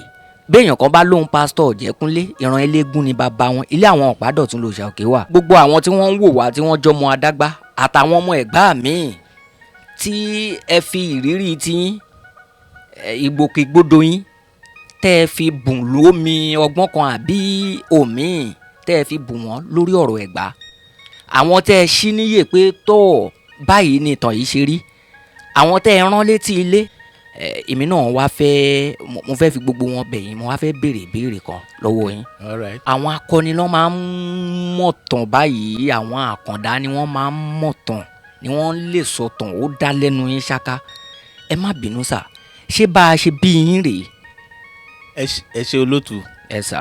béèyàn kan bá lóhun pásítọ̀ Ọ̀jẹ̀kúnlé ìran eléégún ní baba wọn ilé àwọn Ọ̀pádọ̀tún lòṣà òkè wà gbogbo àwọn tí wọ́n ń wò wá tí wọ́n jọmọ Adagba àtàwọn ọmọ Ẹ̀gbá míì tí ẹ fi ìrírí tiyín ìgbòkègbodò yín tẹ́ ẹ fi bùn lómi ọgbọ́n kan àbí òmíì tẹ́ ẹ fi bùn wọ́n lórí ọ̀rọ̀ Ẹ̀gbá àwọn tẹ́ ẹ ṣí níyè pé tó báyìí ni ìtàn yìí ṣe rí àwọn tẹ́ ẹ rán létí ilé èmi náà wá fẹ́ mo fẹ́ fi gbogbo wọn bẹ̀ yín mo wá fẹ́ béèrè ìbéèrè kan lọ́wọ́ yín. All right. àwọn akọni ló máa ń mọ̀tàn báyìí àwọn àkàndá ni wọ́n máa ń mọ̀tàn ni wọ́n lè sọ̀tàn ó dá lẹ́nu yín ṣáká ẹ má bínú sà ṣé bá a ṣe bí yín rèé. ẹ ṣe olótù. ẹ sà.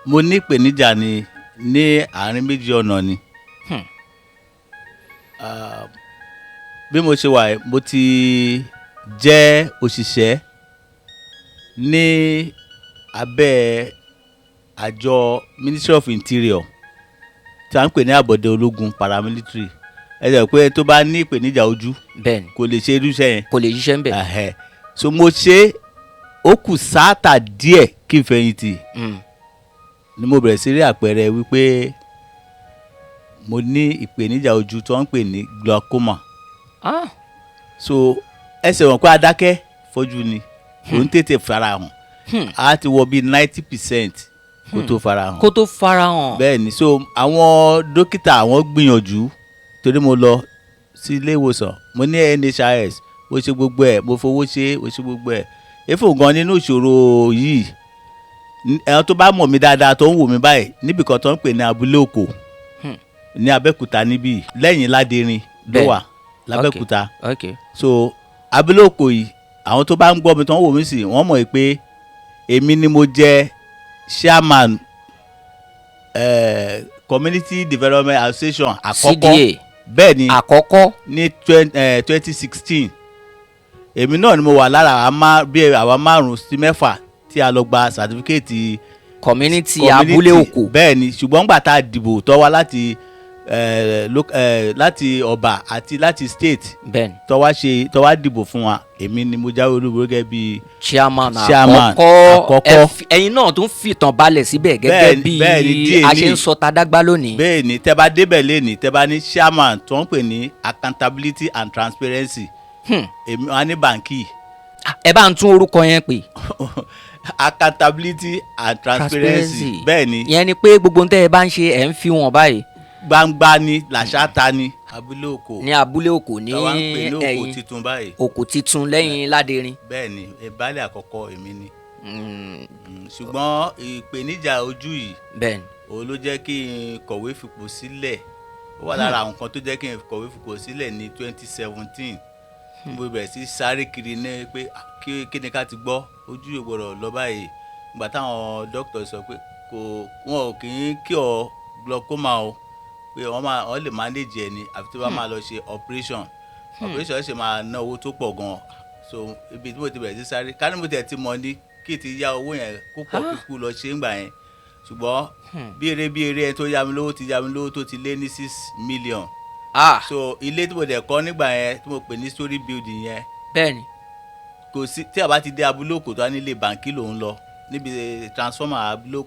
mo ní ìpèníjà ní àárín méjì ọ̀nà ni. bí mo ṣe wà mo ti jẹ́ òṣìṣẹ́ ní abẹ́ àjọ Ministry of Interior tí a ń pè ní àbọ̀dé ológun paramilitary ẹ jẹ́ pé tó bá ní ìpèníjà ojú bẹ́ẹ̀ni kò lè ṣe irúṣẹ́ yẹn kò lè ṣiṣẹ́ ń bẹ̀. so mo ṣe ó kù sáàtà díẹ̀ kí n fẹ̀yìntì ni mo bẹ̀rẹ̀ sí rí àpẹẹrẹ wípé mo ní ìpèníjà ojú tí wọ́n ń pè ní glaucoma. So ẹsẹ̀ wọn pé adákẹ́ fojú ni kò ń tètè farahàn a ti wọ bíi 90% kó tó farahàn. kó tó farahàn. bẹ́ẹ̀ ni so àwọn dókítà àwọn gbìyànjú torí mo lọ sí ilé ìwòsàn mo ní NHIS mo ṣe gbogbo ẹ̀ mo fowó ṣe mo ṣe gbogbo ẹ̀ efo gan nínú ìṣòro yìí ẹ̀rọ tó bá mọ̀ mí dáadáa tó ń wò mí báyìí níbi kan tó ń pè ní abúlé òkò ní Abẹ́òkúta níbí lẹ́yìn Ládẹrin ló wà l'Abẹ́òkúta. So abúlé òkò yìí àwọn tó bá ń gbọ́ mi tó ń wò mí sí wọ́n mọ̀ pé èmi ni mo jẹ́ chairman community development association àkọ́kọ́ bẹ́ẹ̀ ni àkọ́kọ́ ní 2016 èmi náà ni mo wà lára bí àwa 5 sí 6 tí a lọ gba certificate community abúlé òkò. bẹ́ẹ̀ ni ṣùgbọ́n nígbà tá a dìbò tó wá láti ọba àti láti state tó wá dìbò fún wa èmi ni mo jáwé olúborí gẹ́gẹ́ bí chairman àkọ́kọ́. ẹ̀yin náà tún fìtàn balẹ̀ síbẹ̀ gẹ́gẹ́ bí a ṣe ń sọ t'Adagba lónìí. bẹ́ẹ̀ ni tẹ́ bá débẹ̀ lẹ́nìí tẹ́ bá ní chairman tó ń pè ní accountability and transparency èmi wà ní bàǹkì. ẹ bá ń tún orúkọ yẹn pè. accountability and transparency bẹ́ẹ̀ ni. ìyẹn ni pé gbogbo ohun tẹ́ ẹ bá ń ṣe ẹ̀ ń fi wọn báyìí. gbangba ni làṣà ta ni abúlé òkò. ní abúlé òkò ní ẹ̀yìn òkò titun báyìí. òkò titun lẹ́yìn Ládẹrin. bẹ́ẹ̀ ni ìbálẹ̀ àkọ́kọ́ èmi ni. ṣùgbọ́n ìpèníjà ojú yìí. bẹ́ẹ̀ ni. òun ló jẹ́ kí n kọ̀wé fipò sílẹ̀ ó wà lára àwọn nǹkan tó jẹ́ kí n kọ̀wé fipò sílẹ̀ ní 2017 mo bẹ̀rẹ̀ sí sáré kiri ní pé kí ni ká ti gbọ́ ojú yóò gbọ́dọ̀ lọ báyìí nígbà táwọn dókítà sọ pé wọn ò kì í kí ọ glaucoma o pé wọ́n lè manage ẹ̀ ni àfi tó bá máa lọ ṣe operation ṣe máa ná owó tó pọ̀ gan-an so ibi tí mo ti bẹ̀rẹ̀ sí sáré ká ní mo tẹ̀ ti mọ̀ ní kí ti yá owó yẹn kó pọ̀ kíkú lọ ṣe ń gbà yẹn ṣùgbọ́n bí eré ẹni tó yá mi lówó tó ti lé ní 6 million. So ilé tí mo dẹ̀ kọ́ nígbà yẹn tí mo pè ní story building yẹn. bẹ́ẹ̀ni. kò sí tí a bá ti dé abúlé òkò tó wá nílé bàǹkì lòún lọ níbi transformer abúlé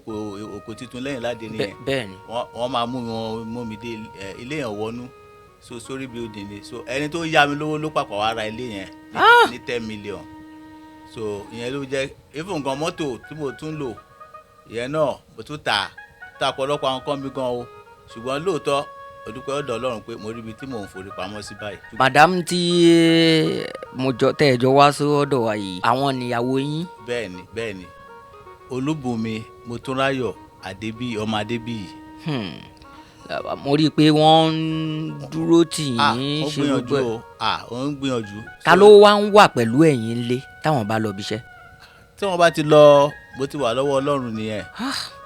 òkò titun lẹ́yìn Ládẹrin yẹn. bẹ́ẹ̀ni. wọ́n máa mú mi dé ilé yẹn wọnú so story building ni so ẹni tó yá mi lówó ló pàpà wá ra ilé yẹn ní 10 million. So ìyẹn ló jẹ́ even nǹkan mọ́tò tí mo tún lò ìyẹn náà mo tún ta ọ̀pọ̀lọpọ̀ àwọn kan mi gan o ṣùgbọ́n lóòótọ́ odúpẹ́ ọ̀dọ̀ Ọlọ́run pé mo rí ibi tí mò ń forí pamọ́ sí báyìí. madam tí tẹ́ ẹ jọ wá sọ́dọ̀ wa yìí àwọn níyàwó yín. bẹ́ẹ̀ni Olúbùnmi Motúnráyọ̀ ọmọ Adébíyì. mo rí i pé wọ́n ń dúró tì yín ṣe gbogbo ẹ̀. ó ń gbìyànjú. ta ló wá ń wà pẹ̀lú ẹ̀yin lé táwọn bá lọ bíṣẹ́. tí wọ́n bá ti lọ bó ti wà lọ́wọ́ Ọlọ́run nìyẹn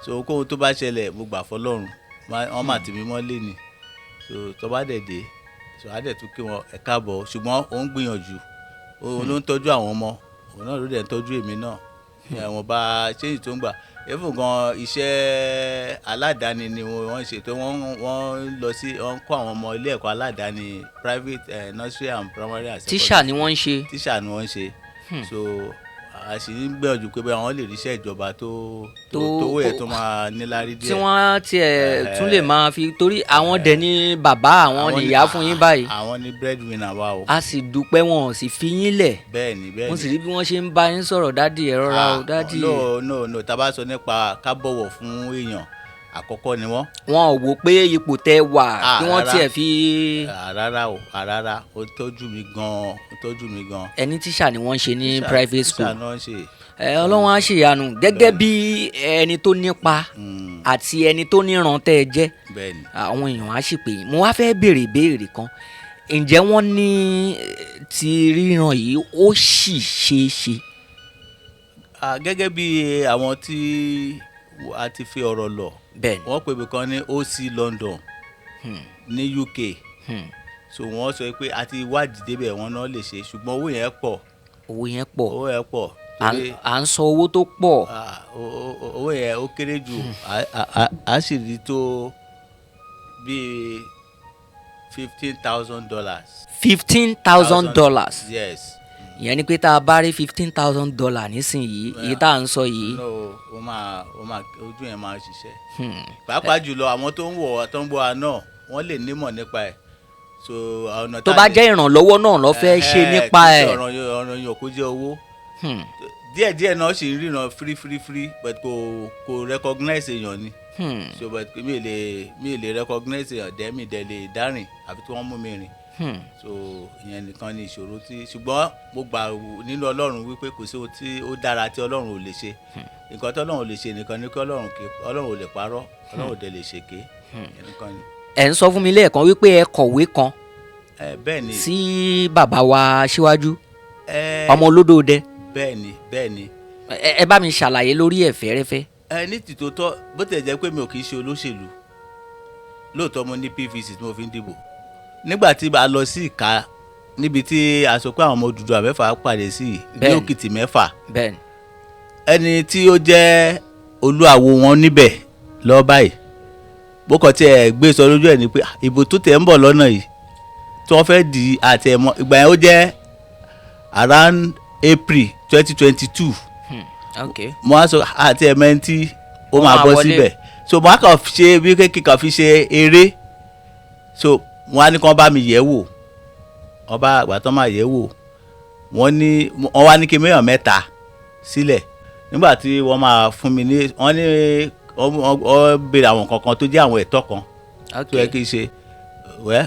so kóhun tó bá ṣẹlẹ̀ mo gbà fọlọ́run wọ́n mà tì mí mọ́lé ni so tó bá dẹ̀ dé so á dẹ̀ tún kí wọn ẹ káàbọ̀ ṣùgbọ́n ó ń gbìyànjú òun ló ń tọ́jú àwọn ọmọ òun náà ló dẹ̀ ń tọ́jú èmi náà àwọn bá ṣéyìn tó ń gbà ẹ̀fọn gan iṣẹ́ aládàáni ni wọ́n ṣe tó wọ́n lọ sí wọ́n kọ́ àwọn ọmọ ilé ẹ̀kọ́ aládàáni private nursery and primary and secondary. tíṣà ni wọ́n ń ṣe. tíṣà ni wọ́n ń ṣe so a sì ń gbìyànjú pé àwọn lè ríṣẹ́ ìjọba tó yẹ tó máa níláárí díẹ̀. tí wọ́n tiẹ̀ tún lè máa fi torí àwọn dẹ̀ ní bàbá àwọn nìyá fún yín báyìí. àwọn ní breadwinner wa o. a sì dúpẹ́ wọn ò sì fi yín lẹ̀. bẹ́ẹ̀ni. wọ́n sì rí bí wọ́n ṣe ń bá yín sọ̀rọ̀ dádì ẹ rọra o dádì. no tá a bá sọ nípa ká bọ̀wọ̀ fún èèyàn àkọ́kọ́ ni wọ́n. wọn ò wò pé ipò tẹ́ wà kí wọ́n tiẹ̀ fi. rárá ó tọ́jú mi gan. ẹni tíṣà ni wọ́n ń ṣe ní private school. tíṣà náà ń ṣe. Ọlọ́run á ṣèyanu gẹ́gẹ́ bí ẹni tó nípa àti ẹni tó níran tẹ́ ẹ jẹ́ àwọn èèyàn á sì pè yín. mo wá fẹ́ béèrè ìbéèrè kan ǹjẹ́ wọ́n ní ti ríran yìí ó sì ṣeé ṣe. gẹ́gẹ́ bí àwọn tí a ti fi ọ̀rọ̀ lọ wọ́n pè mí kan ní OC London ní UK so wọ́n sọ pé a ti wádìí débẹ̀ wọ́n náà lè ṣe ṣùgbọ́n owó yẹn pọ̀. à ń sọ owó tó pọ̀. owó yẹn ó kéré jù a sì rí tó bíi $15,000. $15,000. yes. ìyẹn ni pé tá a bá rí $15,000 nísìnyìí èyí tá à ń sọ yìí. ó máa ojú yẹn máa ṣiṣẹ́. pàápàá jùlọ àwọn tó ń gbọ́ wa náà wọ́n lè nímọ̀ nípa ẹ̀. So ọ̀nà tó bá jẹ́ ìrànlọ́wọ́ náà lọ fẹ́ ṣe nípa ẹ̀. ọ̀ràn yàn kó jẹ́ owó. díẹ̀díẹ̀ náà sì ń ríran free but kò recognize èèyàn ni. So but mi ì lè recognize èèyàn dẹ́mi dẹ̀ lè dárìn àfi tí wọ́n mú mi rìn. So ìyẹn nìkan ni ìṣòro tí ṣùgbọ́n mo gbà nínú Ọlọ́run wípé kò sí ohun tí ó dára tí Ọlọ́run ò lè ṣe. Nǹkan tí Ọlọ́run ò lè ṣe nìkan ni pé Ọlọ́run ò lè parọ́, Ọlọ́run ò dẹ̀ lè ṣèké. Nìkan ni. ẹ̀ ń sọ fún mi lẹ́ẹ̀kan wípé ẹ kọ̀wé kan bẹ́ẹ̀ni sí bàbá wa Síwájú ọmọ Olódòdẹ. bẹ́ẹ̀ni. ẹ bá mi ṣàlàyé lórí ẹ̀ fẹ́rẹ́fẹ́. ní tìtótọ́ bó tẹ̀ jẹ́ pé mi ò kì í ṣe olóṣèlú lóòótọ́ mo ní PVC tí mo fi ń dìbò nígbà tí a lọ sí Ìka níbi tí a sọ pé àwọn ọmọ Odùduwà mẹ́fà pàdé sí ní Òkìtì mẹ́fà ẹni tí ó jẹ́ olúàwo wọn níbẹ̀ lọ báyìí bó kàn tiẹ̀ gbé sọ lójú ẹ̀ ni pé ìbò tó tẹ̀ ń bọ̀ lọ́nà yìí tí wọ́n fẹ́ di àtẹ̀mọ́ ìgbà yẹn ó jẹ́ around April 2022 mo á sọ àtẹ̀mọ́ ẹni tí ó máa bọ́ síbẹ̀ so mo á kàn ṣe bí kíkàn fi ṣe eré so wọ́n á ní kí wọ́n bá mi yẹ̀ wò wọ́n bá àgbà tán máa yẹ̀ wò wọ́n wá ní kí mẹ́yàn mẹ́ta sílẹ̀ nígbà tí wọ́n máa fún mi ní wọ́n ní wọ́n béèrè àwọn kankan tó jẹ́ àwọn ẹ̀tọ́ kan tó yẹ kí n ṣe wẹ́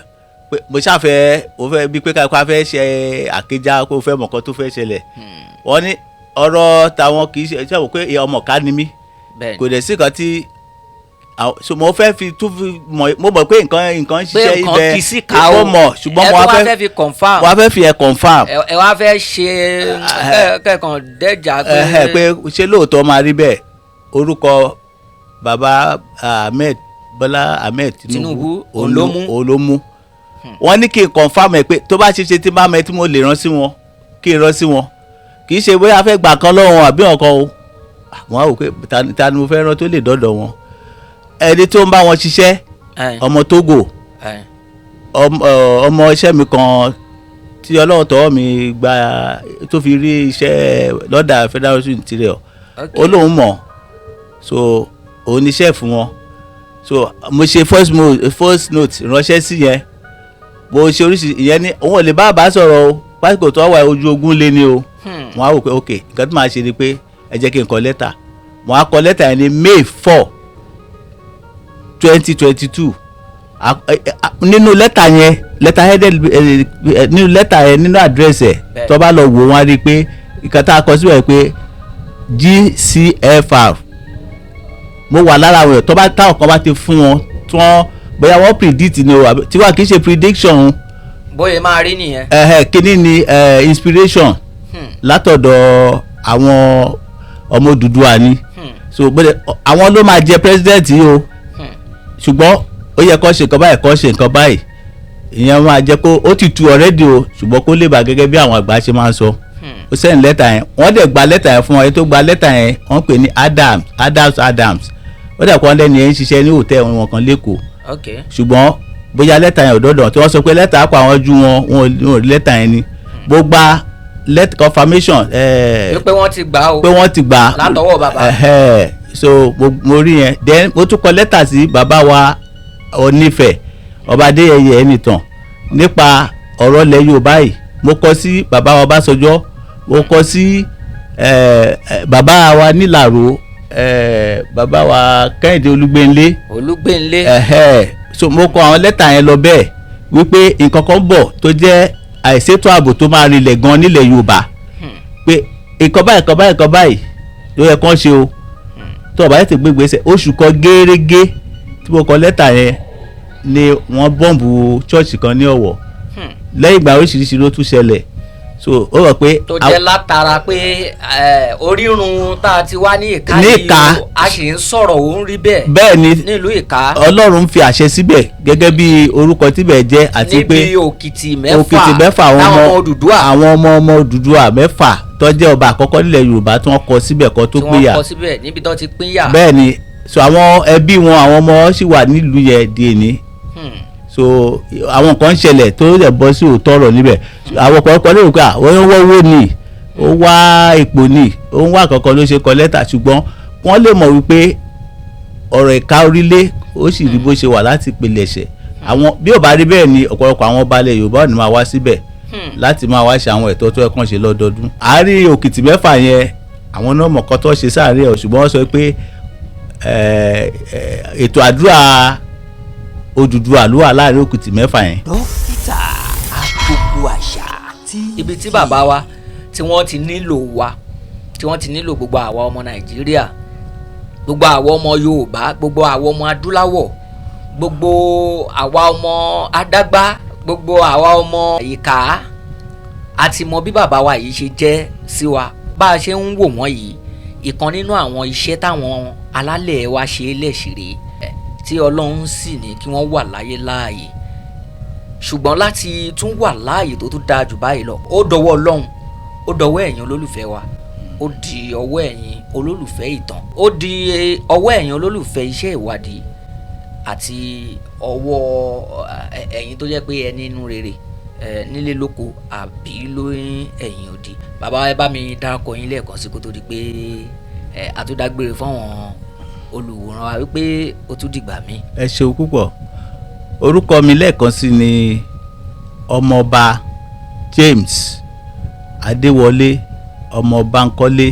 pé mo ṣàfẹ́ o fẹ́ bí pé ká fẹ́ ṣe àkéjá kó o fẹ́ mọ̀ kan tó fẹ́ ṣẹlẹ̀ wọ́n ní ọ̀rọ̀ táwọn kì í ṣe wò pé ọmọ ká ni mí kò dẹ̀ sí kan tí so mo fẹ́ fi tún fi mọ̀ mo mọ̀ pé nǹkan ṣiṣẹ́ ibẹ̀ ó mọ̀ ṣùgbọ́n mo wá fẹ́ fi confam ẹ wá fẹ́ ṣe kẹ́kàn dẹ́jà pé ṣé lóòótọ́ máa rí bẹ́ẹ̀ orúkọ baba Bọ́lá Ahmed Tinubu olómú wọ́n ní kí n confam ẹ̀ pé tó bá ṣe tí bá mẹ́ tí mo lè rán sí wọn kí n rán sí wọn kì í ṣe bóyá fẹ́ gbà kan lọ́wọ́ àbí ọ̀kan o wọ́n á wò pé ta ni mo fẹ́ rán tó lè dọ́dọ̀ wọn ẹni tó ń bá wọn ṣiṣẹ́ ọmọ Togo ọmọ iṣẹ́ mi kan tí Ọlọ́run tọwọ́ mi gba tó fi rí iṣẹ́ lọ́dà federal interior ó lóun mọ̀ so òun níṣẹ́ fún wọn so mo ṣe first note ránṣẹ́ sí yẹn bó ṣe oríṣi ìyẹn ní òun ò lè bá bá sọ̀rọ̀ o pásítọ̀ tó wà ojú ogun lé ní o wọ́n á wò pé ok nǹkan tó máa ṣe ni pé ẹ jẹ́ kí n kọ lẹ́tà wọ́n á kọ lẹ́tà yẹn ní May 4 2022 nínú lẹ́tà yẹn lẹ́tà headed nínú lẹ́tà yẹn nínú àdírẹ́sì ẹ̀ tó bá lọ wò wọ́n á rí i pé nǹkan tá a kọ síbẹ̀ pé GCFR mo wà lára àwọn èèyàn tó bá táwọn kan bá ti fún wọn tí wọ́n bóyá wọ́n predict ni o tí wọ́n kì í ṣe prediction. bóyá máa rí nìyẹn. kíní ni inspiration látọ̀dọ̀ àwọn ọmọ Odùduwà ni so àwọn ló máa jẹ president yìí o ṣùgbọ́n ó yẹ kó ṣe nǹkan báyìí kó ṣe nǹkan báyìí ìyẹn máa jẹ́ kó ó ti tu already o ṣùgbọ́n kó lè bá gẹ́gẹ́ bí àwọn àgbà ṣe máa ń sọ ó send lẹ́tà yẹn wọ́n dẹ̀ gba lẹ́tà yẹn fún wọn èyí tó gba lẹ́tà yẹn wọ́n pè ní Adams ó dẹ̀ kọ́ lẹ́nu yẹn ń ṣiṣẹ́ ní hòtẹ́ẹ̀lì wọn kan lẹ́kọ̀ọ́ ṣùgbọ́n bóyá lẹ́tà yẹn ò dọ́dọ̀ tí wọ́n sọ pé lẹ́tà àpò àwọn ju wọn ò rí lẹ́tà yẹn ni bó gba confirmation pé wọ́n ti gbà o pé wọ́n ti gbà látọwọ́ bàbá so mo rí yẹn then mo tún kọ lẹ́tà sí bàbá wa Onífẹ̀ ọba Adéyẹyè Ẹnìtàn nípa ọ̀rọ̀ ilẹ̀ Yorùbá yìí mo kọ sí bàbá wa Ọbásanjọ́ mo kọ sí bàbá wa Nílàró bàbá wa Kẹ́hìndé Olúgbénlé so mo kọ àwọn lẹ́tà yẹn lọ bẹ́ẹ̀ wípé nǹkan kan bọ̀ tó jẹ́ àìṣètò ààbò tó máa rinlẹ̀ gan nílẹ̀ Yorùbá pé nǹkan báyìí ló yẹ kán ṣe o tó ọ̀bá yẹn ti gbé gbèsè oṣù kan gẹ́rẹ́gẹ́ tí mo kọ lẹ́tà yẹn ni wọ́n bọ́ǹbù ṣọ́ọ̀ṣì kan ní Ọ̀wọ̀ lẹ́yìn ìgbà oríṣiríṣi ló tún ṣẹlẹ̀ so ó rọ̀ pé. tó jẹ́ látara pé orírun tá a ti wá ní Ìka yìí a sì ń sọ̀rọ̀ òun rí bẹ́ẹ̀. bẹ́ẹ̀ ni nílùú Ìka. Ọlọ́run fi àṣẹ síbẹ̀ gẹ́gẹ́ bí orúkọ tíbẹ̀ jẹ́ àti pé níbi Òkìtì mẹ́fà àwọn ọmọ Odùduwà mẹ́fà tó jẹ́ ọba àkọ́kọ́ nílẹ̀ Yorùbá tí wọ́n kọ síbẹ̀ kó tó pínyà. tí wọ́n kọ síbẹ̀ níbi tó ti pínyà. bẹ́ẹ̀ ni so àwọn ẹbí wọn àwọn ọmọ sì wà nílùú yẹn di èní so àwọn kan ṣẹlẹ̀ tó lè bọ́ sí òótọ́ ọ̀rọ̀ níbẹ̀ àwọn ọ̀pọ̀lọpọ̀ lè rò pé àwọn wọ́wọ́ ni ó wá epo ni ó ń wá kankan ló ṣe kọ lẹ́tà ṣùgbọ́n wọ́n lè mọ̀ wípé ọ̀rọ̀ ìka orílẹ̀ ó sì rí bó ṣe wà láti ìpilẹ̀ṣẹ̀ àwọn bí ò bá rí bẹ́ẹ̀ ni ọ̀pọ̀lọpọ̀ àwọn balẹ̀ Yorùbá ò ní máa wá síbẹ̀ láti máa wá ṣe àwọn ẹ̀tọ́ tó ẹ̀kan ṣe lọ́dọọdún. àárín òkìtì mẹ́fà yẹn àwọn náà mọ̀kọ́ tó ṣe sáàrin ẹ̀ ṣùgbọ́n wọ́n sọ pé ètò àdúrà Odùduwà ló wà láàrin òkìtì mẹ́fà yẹn. dókítà AgogoAsa ibi tí bàbá wa tí wọ́n ti nílò wa tí wọ́n ti nílò gbogbo àwa ọmọ Nàìjíríà gbogbo àwa ọmọ Yorùbá gbogbo àwa ọmọ adúláwọ̀ gbogbo àwa ọmọ Adagba gbogbo àwa ọmọ Ìkà àti mọ bí bàbá wa yìí ṣe jẹ́ sí wa bá a ṣe ń wò wọ́n yìí ìkan nínú àwọn iṣẹ́ táwọn alálẹ̀ wa ṣe lẹ́sìrè tí Ọlọ́run sì ní kí wọ́n wà láyé láàyè ṣùgbọ́n láti tún wà láàyè tó tún dáa jù báyìí lọ ó dọwọ́ Ọlọ́run ó dọwọ́ ẹ̀yin olólùfẹ́ wa ó di ọwọ́ ẹ̀yin olólùfẹ́ ìtàn ó di ọwọ́ ẹ̀yin olólùfẹ́ iṣẹ́ ìwádìí àti ọwọ́ ẹ̀yin tó jẹ́ pé ẹni inú rere nílé lóko àbí lóyún ẹ̀yìn òdì. Bàbá ẹ bá mi dárúkọ yín lẹ́ẹ̀kan sí kó tó di pé àtúndágbére fáwọn olùwòran wa wípé ó tún dìgbà mí. ẹ ṣeun púpọ̀ orúkọ mi lẹ́ẹ̀kan sí ni ọmọọba James Adéwọlé ọmọ Bánkọ́lé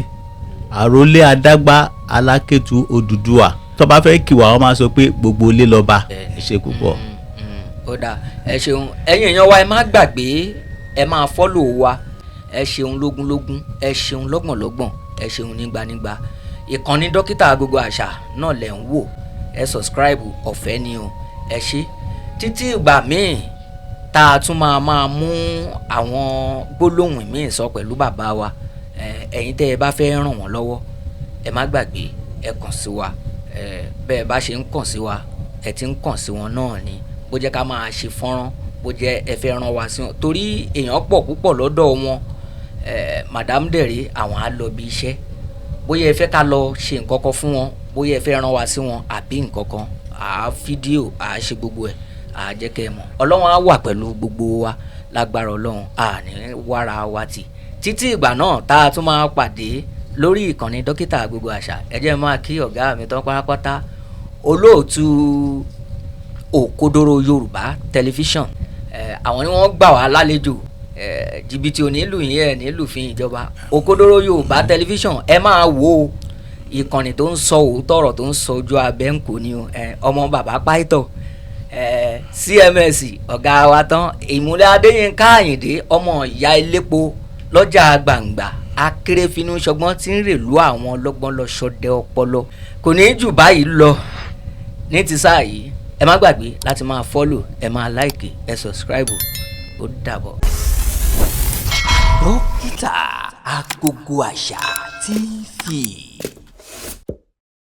àrólé Adágbá Alákétu Odùduwà tó bá fẹ́ kí wa wọ́n máa sọ pé gbogbo ilé lọ́ba. ẹ ṣe púpọ̀. ó dáa ẹ ṣeun ẹ̀yin èèyàn wa ẹ má gbàgbé ẹ máa fọ́lò wa ẹ ṣeun lógúnlógún ẹ ṣeun lọ́gbọ̀nlọ́gbọ̀n ẹ ṣeun nígbanígba ìkànnì dókítà AgogoAsa náà lẹ̀ ń wò ẹ subscribe ọ̀fẹ́ ni o ẹ ṣe títí ìgbà míì tá a tún máa mú àwọn gbólóhùn míì sọ pẹ̀lú bàbá wa ẹ̀yin tẹ́ ẹ bá fẹ́ ràn wọ́n lọ́wọ́ ẹ má gbàgbé ẹ kàn sí wa bẹ́ẹ̀ bá ṣe ń kàn sí wa ẹ ti ń kàn sí wọn náà ni bó jẹ́ ká máa ṣe fọ́nrán bó jẹ́ ẹ fẹ́ ràn wá sí wọn torí èèyàn pọ̀ púpọ̀ lọ́dọ̀ wọn madam dẹ̀rẹ̀ àwọn á lọ bí iṣẹ́ bóyá ẹ fẹ́ ká lọ ṣe nǹkan kan fún wọn bóyá ẹ fẹ́ ràn wá sí wọn àbí nǹkan kan fídíò ṣe gbogbo ẹ̀ jẹ́ kẹ́ ẹ mọ̀ Ọlọ́run á wà pẹ̀lú gbogbo wa lágbára Ọlọ́run ní wàrà wa tì títí ìgbà náà tá a tún máa pàdé lórí ìkànnì dókítà AgogoAsa ẹ jẹ́ máa kí ọ̀gá mi tán pátápátá olóòtú òkodoro Yorùbá tẹlifíṣàn àwọn ni wọ́n gbà wá lálejò jìbìtì ò nílùú yẹn nílùú fi ìjọba òkodoro Yorùbá tẹlifíṣàn ẹ máa wo ìkànnì tó ń sọ òótọ́ ọ̀rọ̀ tó ń sọ ojú abẹ́ ń kò ní ọmọ bàbá páìtọ̀ CMS ọ̀gá wa tán ìmúlẹ̀ Adéyínká Àyìndé ọmọ ìyá elépo lọ́jà gbàǹgbà akérèfínú ṣọgbọ́n tí ń rèlú àwọn ọlọ́gbọ́n lọ ṣọdẹ ọpọlọ kò ní jù báyìí lọ ní ti sáà yìí ẹ má gbàgbé láti máa follow ẹ máa like ẹ subscribe ó dàbọ̀. dókítà AgogoAsa TV.